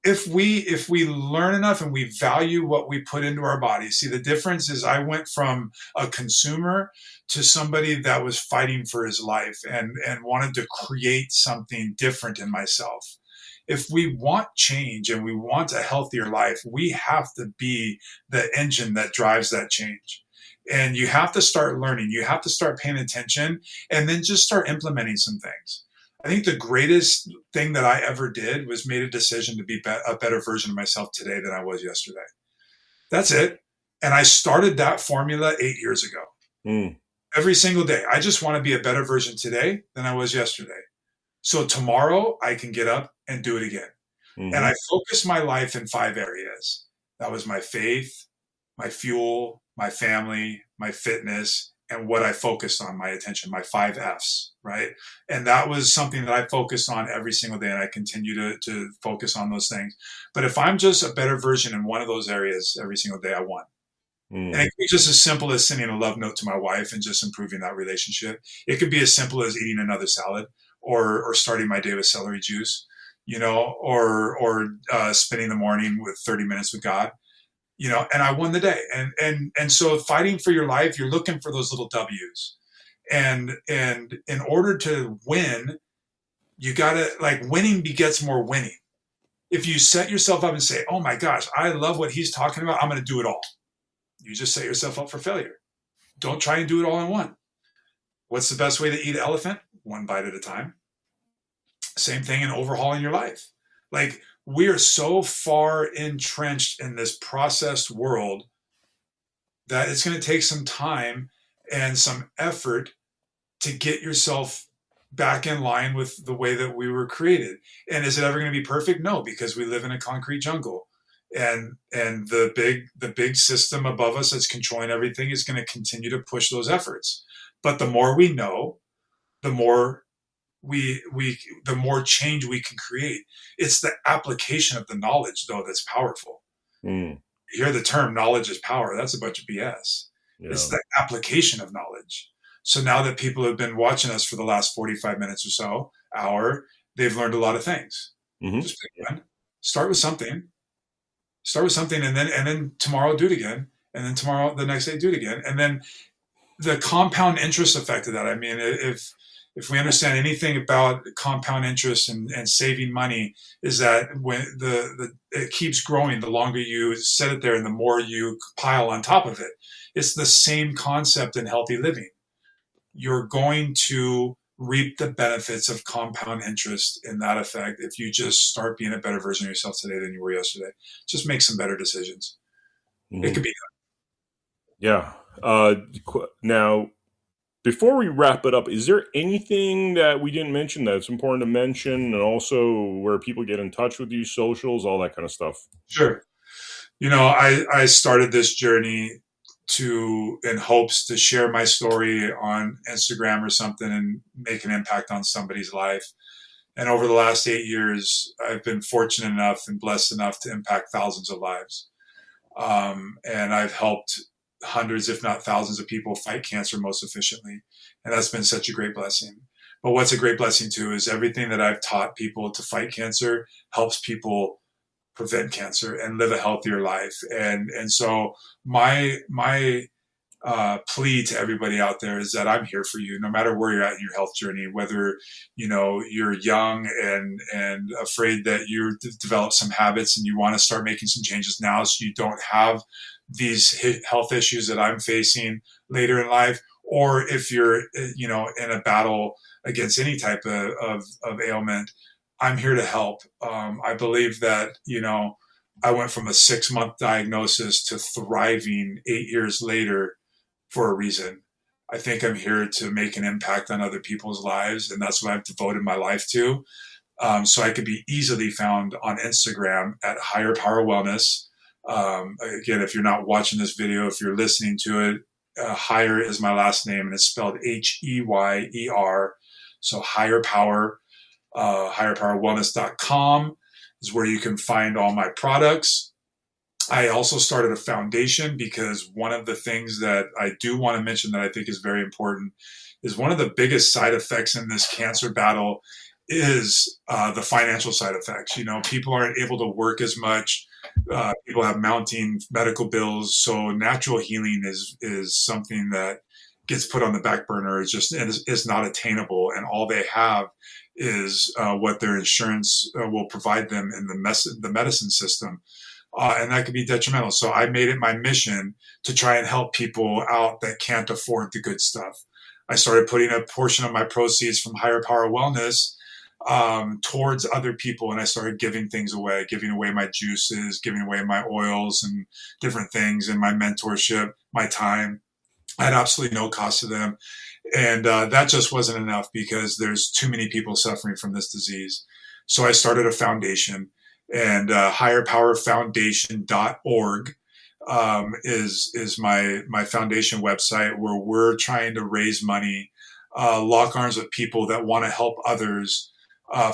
if we learn enough and we value what we put into our bodies, see the difference is I went from a consumer to somebody that was fighting for his life and wanted to create something different in myself. If we want change and we want a healthier life, we have to be the engine that drives that change. And you have to start learning, you have to start paying attention, and then just start implementing some things. I think the greatest thing that I ever did was made a decision to be a better version of myself today than I was yesterday. That's it. And I started that formula 8 years ago. Mm. Every single day, I just want to be a better version today than I was yesterday. So tomorrow I can get up and do it again. Mm-hmm. And I focused my life in 5 areas. That was my faith, my fuel, my family, my fitness, and what I focused on, my attention, my 5 F's, right? And that was something that I focused on every single day, and I continue to focus on those things. But if I'm just a better version in one of those areas every single day, I won. And it could be just as simple as sending a love note to my wife and just improving that relationship. It could be as simple as eating another salad, or starting my day with celery juice, you know, or spending the morning with 30 minutes with God, you know, and I won the day. And so fighting for your life, you're looking for those little W's. And in order to win, you gotta, like, winning begets more winning. If you set yourself up and say, oh my gosh, I love what he's talking about, I'm going to do it all. You just set yourself up for failure. Don't try and do it all in one. What's the best way to eat an elephant? One bite at a time. Same thing in overhauling your life. Like, we are so far entrenched in this processed world that it's going to take some time and some effort to get yourself back in line with the way that we were created. And is it ever going to be perfect? No, because we live in a concrete jungle. And the big system above us that's controlling everything is going to continue to push those efforts. But the more we know, the more the more change we can create. It's the application of the knowledge, though, that's powerful. You hear the term knowledge is power. That's a bunch of BS. Yeah. It's the application of knowledge. So now that people have been watching us for the last 45 minutes or so, hour, they've learned a lot of things. Mm-hmm. Just pick one. Start with something, and then tomorrow do it again, and then tomorrow, the next day, do it again. And then the compound interest effect of that. I mean, if we understand anything about compound interest and saving money, is that when it keeps growing, the longer you set it there and the more you pile on top of it. It's the same concept in healthy living. You're going to reap the benefits of compound interest in that effect if you just start being a better version of yourself today than you were yesterday. Just make some better decisions. Mm-hmm. It could be done. Yeah. Now, before we wrap it up, is there anything that we didn't mention that's important to mention, and also where people get in touch with you, socials, all that kind of stuff? Sure. You know, I started this journey in hopes to share my story on Instagram or something and make an impact on somebody's life. And over the last 8 years, I've been fortunate enough and blessed enough to impact thousands of lives. And I've helped hundreds, if not thousands, of people fight cancer most efficiently. And that's been such a great blessing. But what's a great blessing too is everything that I've taught people to fight cancer helps people prevent cancer and live a healthier life. And so my plea to everybody out there is that I'm here for you, no matter where you're at in your health journey, whether, you know, you're young and afraid that you develop some habits and you want to start making some changes now so you don't have these health issues that I'm facing later in life, or if you're, you know, in a battle against any type of ailment, I'm here to help. I believe that, you know, I went from a 6-month diagnosis to thriving 8 years later for a reason. I think I'm here to make an impact on other people's lives, and that's what I've devoted my life to. So I could be easily found on Instagram at Higher Power Wellness. Again, if you're not watching this video, if you're listening to it, Higher is my last name, and it's spelled Heyer. So Higher Power, higherpowerwellness.com is where you can find all my products. I also started a foundation because one of the things that I do want to mention that I think is very important is one of the biggest side effects in this cancer battle is the financial side effects. You know, people aren't able to work as much. People have mounting medical bills, so natural healing is something that gets put on the back burner. It's just is not attainable, and all they have is what their insurance will provide them in the medicine system. And that could be detrimental. So I made it my mission to try and help people out that can't afford the good stuff. I started putting a portion of my proceeds from Higher Power Wellness towards other people, and I started giving things away, giving away my juices, giving away my oils and different things, and my mentorship, my time at absolutely no cost to them. And that just wasn't enough because there's too many people suffering from this disease. So I started a foundation, and higherpowerfoundation.org is my foundation website, where we're trying to raise money, lock arms with people that want to help others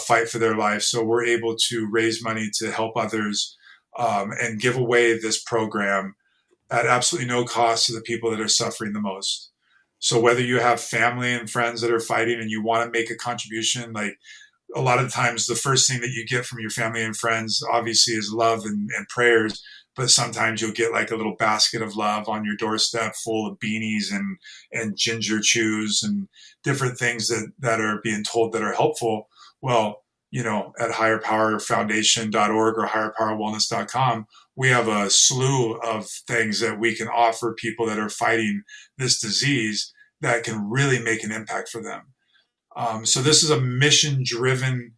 fight for their life. So we're able to raise money to help others and give away this program at absolutely no cost to the people that are suffering the most. So whether you have family and friends that are fighting and you want to make a contribution, like a lot of times the first thing that you get from your family and friends obviously is love and prayers, but sometimes you'll get like a little basket of love on your doorstep full of beanies and ginger chews and different things that are being told that are helpful. Well, you know, at higherpowerfoundation.org or higherpowerwellness.com, we have a slew of things that we can offer people that are fighting this disease that can really make an impact for them. So this is a mission-driven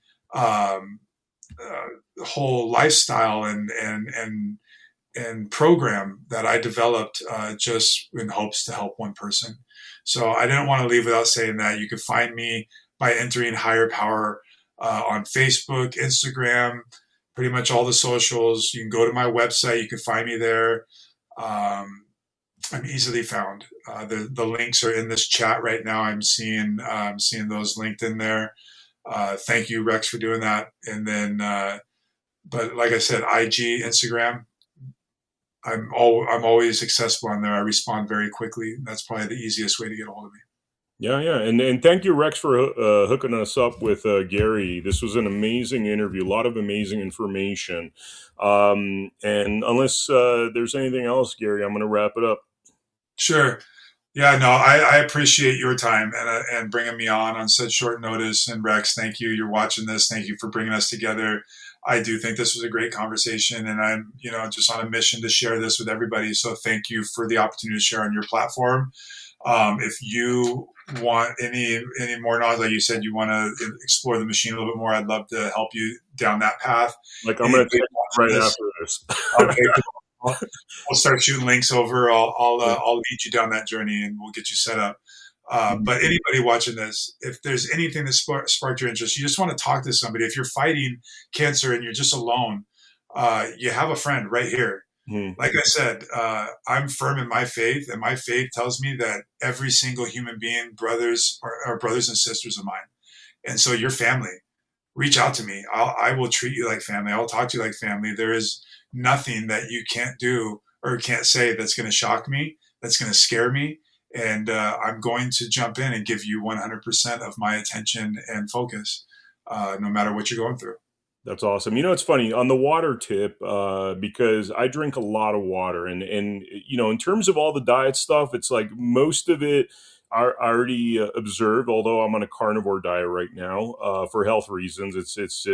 whole lifestyle and program that I developed just in hopes to help one person. So I didn't want to leave without saying that. You can find me by entering Higher Power on Facebook, Instagram, pretty much all the socials. You can go to my website. You can find me there. I'm easily found. The links are in this chat right now. I'm seeing those linked in there. Thank you, Rex, for doing that. And then, but like I said, IG, Instagram, I'm always accessible on there. I respond very quickly. That's probably the easiest way to get a hold of me. Yeah, and thank you, Rex, for hooking us up with Gary. This was an amazing interview, a lot of amazing information. And unless there's anything else, Gary, I'm going to wrap it up. Sure. Yeah, no, I appreciate your time and bringing me on such short notice. And Rex, thank you. You're watching this. Thank you for bringing us together. I do think this was a great conversation, and I'm, just on a mission to share this with everybody. So thank you for the opportunity to share on your platform. If you want any more knowledge, like you said, you want to explore the machine a little bit more, I'd love to help you down that path. Like I'm going to take right after this. Okay, we'll start shooting links over. I'll lead you down that journey, and we'll get you set up. But anybody watching this, if there's anything that sparked your interest, you just want to talk to somebody. If you're fighting cancer and you're just alone, you have a friend right here. Like I said, I'm firm in my faith, and my faith tells me that every single human being, brothers are brothers and sisters of mine. And so your family, reach out to me. I will treat you like family. I'll talk to you like family. There is nothing that you can't do or can't say that's going to shock me, that's going to scare me. And I'm going to jump in and give you 100% of my attention and focus, no matter what you're going through. That's awesome. It's funny on the water tip, because I drink a lot of water, and in terms of all the diet stuff, it's like most of it I already observed. Although I'm on a carnivore diet right now for health reasons, it's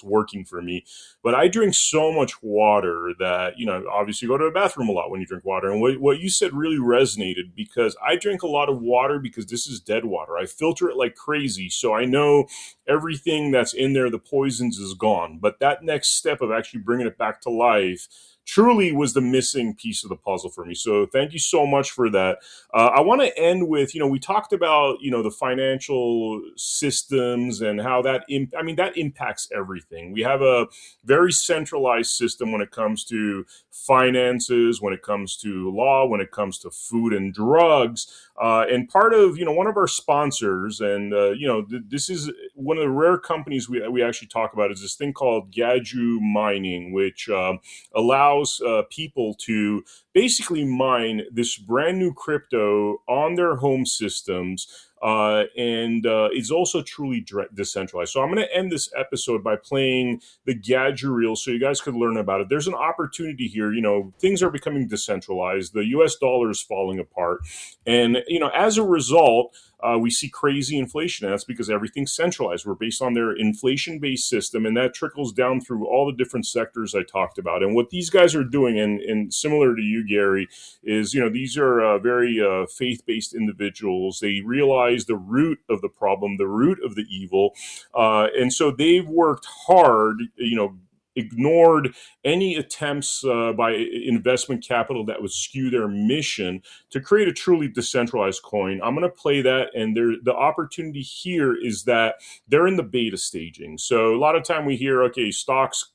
working for me. But I drink so much water that obviously you go to the bathroom a lot when you drink water. And what you said really resonated, because I drink a lot of water because this is dead water. I filter it like crazy, so I know everything that's in there, the poisons, is gone. But that next step of actually bringing it back to life truly was the missing piece of the puzzle for me. So thank you so much for that. I want to end with, we talked about, the financial systems and how that, that impacts everything. We have a very centralized system when it comes to finances, when it comes to law, when it comes to food and drugs. And part of, one of our sponsors, and, this is one of the rare companies we actually talk about, is this thing called Gaju Mining, which allows people to basically mine this brand new crypto on their home systems. And it's also truly decentralized. So I'm going to end this episode by playing the Gadget reel so you guys could learn about it. There's an opportunity here. Things are becoming decentralized. The US dollar is falling apart. And, as a result, we see crazy inflation, and that's because everything's centralized. We're based on their inflation-based system, and that trickles down through all the different sectors I talked about. And what these guys are doing, and similar to you, Gary, is, these are very faith-based individuals. They realize the root of the problem, the root of the evil, and so they've worked hard, ignored any attempts by investment capital that would skew their mission to create a truly decentralized coin. I'm going to play that, and the opportunity here is that they're in the beta staging. So a lot of time we hear, okay, stocks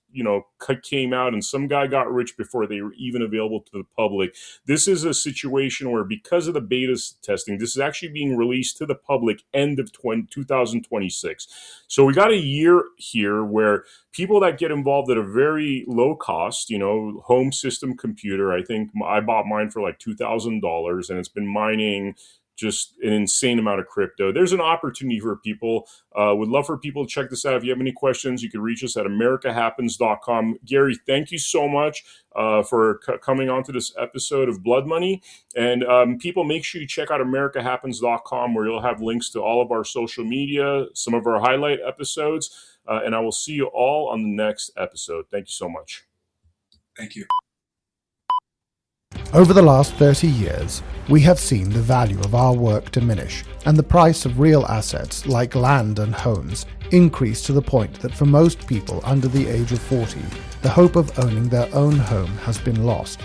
came out and some guy got rich before they were even available to the public. This is a situation where, because of the beta testing, this is actually being released to the public end of 2026. So we got a year here where people that get involved at a very low cost, home system computer, I think I bought mine for like $2,000, and it's been mining just an insane amount of crypto. There's an opportunity for people. Would love for people to check this out. If you have any questions, you can reach us at americahappens.com. Gary, thank you so much for coming on to this episode of Blood Money. And people, make sure you check out americahappens.com, where you'll have links to all of our social media, some of our highlight episodes, and I will see you all on the next episode. Thank you so much. Thank you. Over the last 30 years, we have seen the value of our work diminish and the price of real assets like land and homes increase to the point that for most people under the age of 40, the hope of owning their own home has been lost.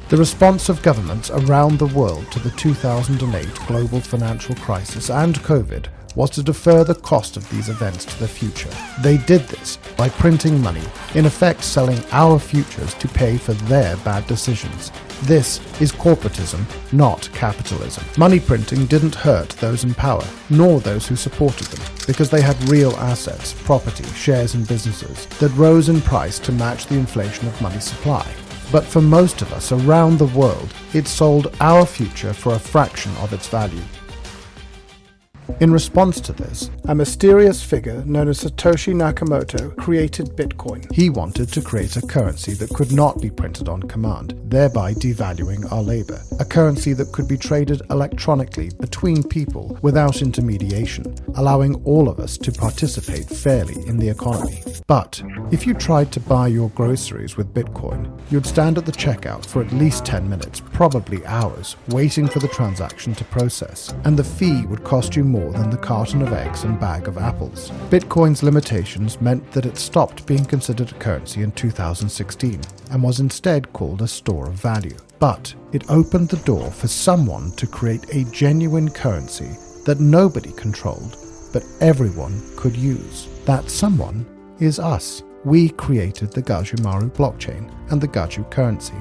The response of governments around the world to the 2008 global financial crisis and COVID was to defer the cost of these events to the future. They did this by printing money, in effect selling our futures to pay for their bad decisions. This is corporatism, not capitalism. Money printing didn't hurt those in power, nor those who supported them, because they had real assets, property, shares in businesses that rose in price to match the inflation of money supply. But for most of us around the world, it sold our future for a fraction of its value. In response to this, a mysterious figure known as Satoshi Nakamoto created Bitcoin. He wanted to create a currency that could not be printed on command, thereby devaluing our labor. A currency that could be traded electronically between people without intermediation, allowing all of us to participate fairly in the economy. But if you tried to buy your groceries with Bitcoin, you'd stand at the checkout for at least 10 minutes, probably hours, waiting for the transaction to process, and the fee would cost you more than the carton of eggs and bag of apples. Bitcoin's limitations meant that it stopped being considered a currency in 2016 and was instead called a store of value. But it opened the door for someone to create a genuine currency that nobody controlled, but everyone could use. That someone is us. We created the Gajumaru blockchain and the Gaju currency.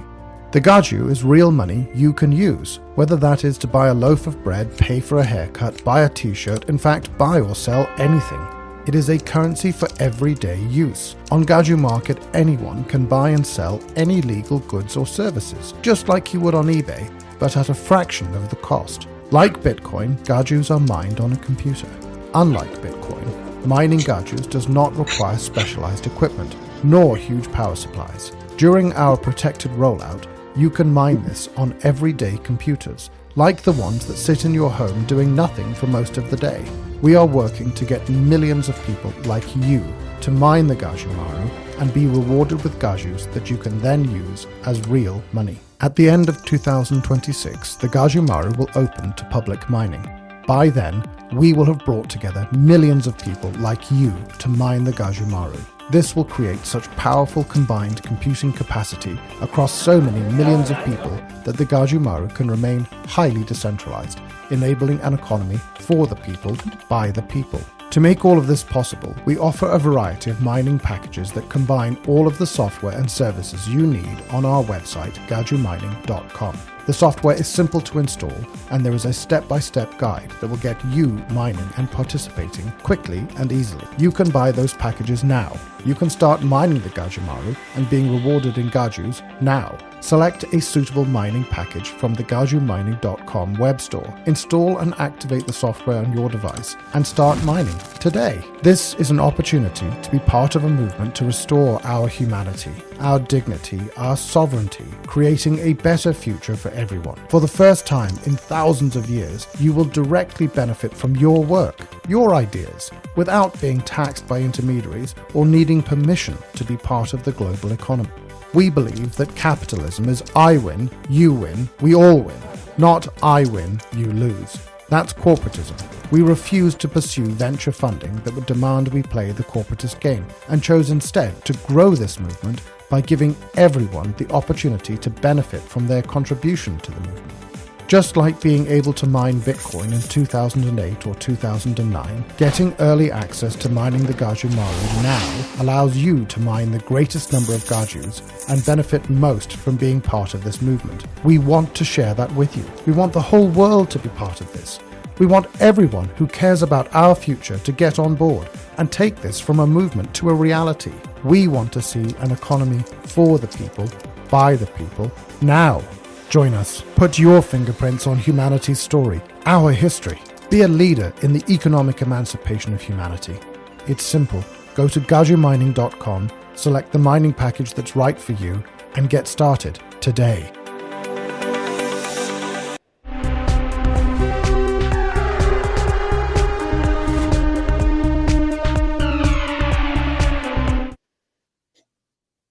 The Gaju is real money you can use, whether that is to buy a loaf of bread, pay for a haircut, buy a t-shirt, in fact buy or sell anything. It is a currency for everyday use. On Gaju Market, anyone can buy and sell any legal goods or services, just like you would on eBay, but at a fraction of the cost. Like Bitcoin, Gajus are mined on a computer. Unlike Bitcoin, mining Gajus does not require specialized equipment, nor huge power supplies. During our protected rollout, you can mine this on everyday computers, like the ones that sit in your home doing nothing for most of the day. We are working to get millions of people like you to mine the Gajumaru and be rewarded with Gajus that you can then use as real money. At the end of 2026, the Gajumaru will open to public mining. By then, we will have brought together millions of people like you to mine the Gajumaru. This will create such powerful combined computing capacity across so many millions of people that the Gajumaru can remain highly decentralized, enabling an economy for the people, by the people. To make all of this possible, we offer a variety of mining packages that combine all of the software and services you need on our website, gajumining.com. The software is simple to install, and there is a step-by-step guide that will get you mining and participating quickly and easily. You can buy those packages now. You can start mining the Gajumaru and being rewarded in Gajus now. Select a suitable mining package from the gajumining.com web store. Install and activate the software on your device and start mining today. This is an opportunity to be part of a movement to restore our humanity, our dignity, our sovereignty, creating a better future for everyone. For the first time in thousands of years, you will directly benefit from your work, your ideas, without being taxed by intermediaries or needing permission to be part of the global economy. We believe that capitalism is I win, you win, we all win, not I win, you lose. That's corporatism. We refuse to pursue venture funding that would demand we play the corporatist game, and chose instead to grow this movement by giving everyone the opportunity to benefit from their contribution to the movement. Just like being able to mine Bitcoin in 2008 or 2009, getting early access to mining the Gajumaru now allows you to mine the greatest number of Gajus and benefit most from being part of this movement. We want to share that with you. We want the whole world to be part of this. We want everyone who cares about our future to get on board and take this from a movement to a reality. We want to see an economy for the people, by the people, now. Join us. Put your fingerprints on humanity's story, our history. Be a leader in the economic emancipation of humanity. It's simple. Go to gajumining.com, select the mining package that's right for you, and get started today.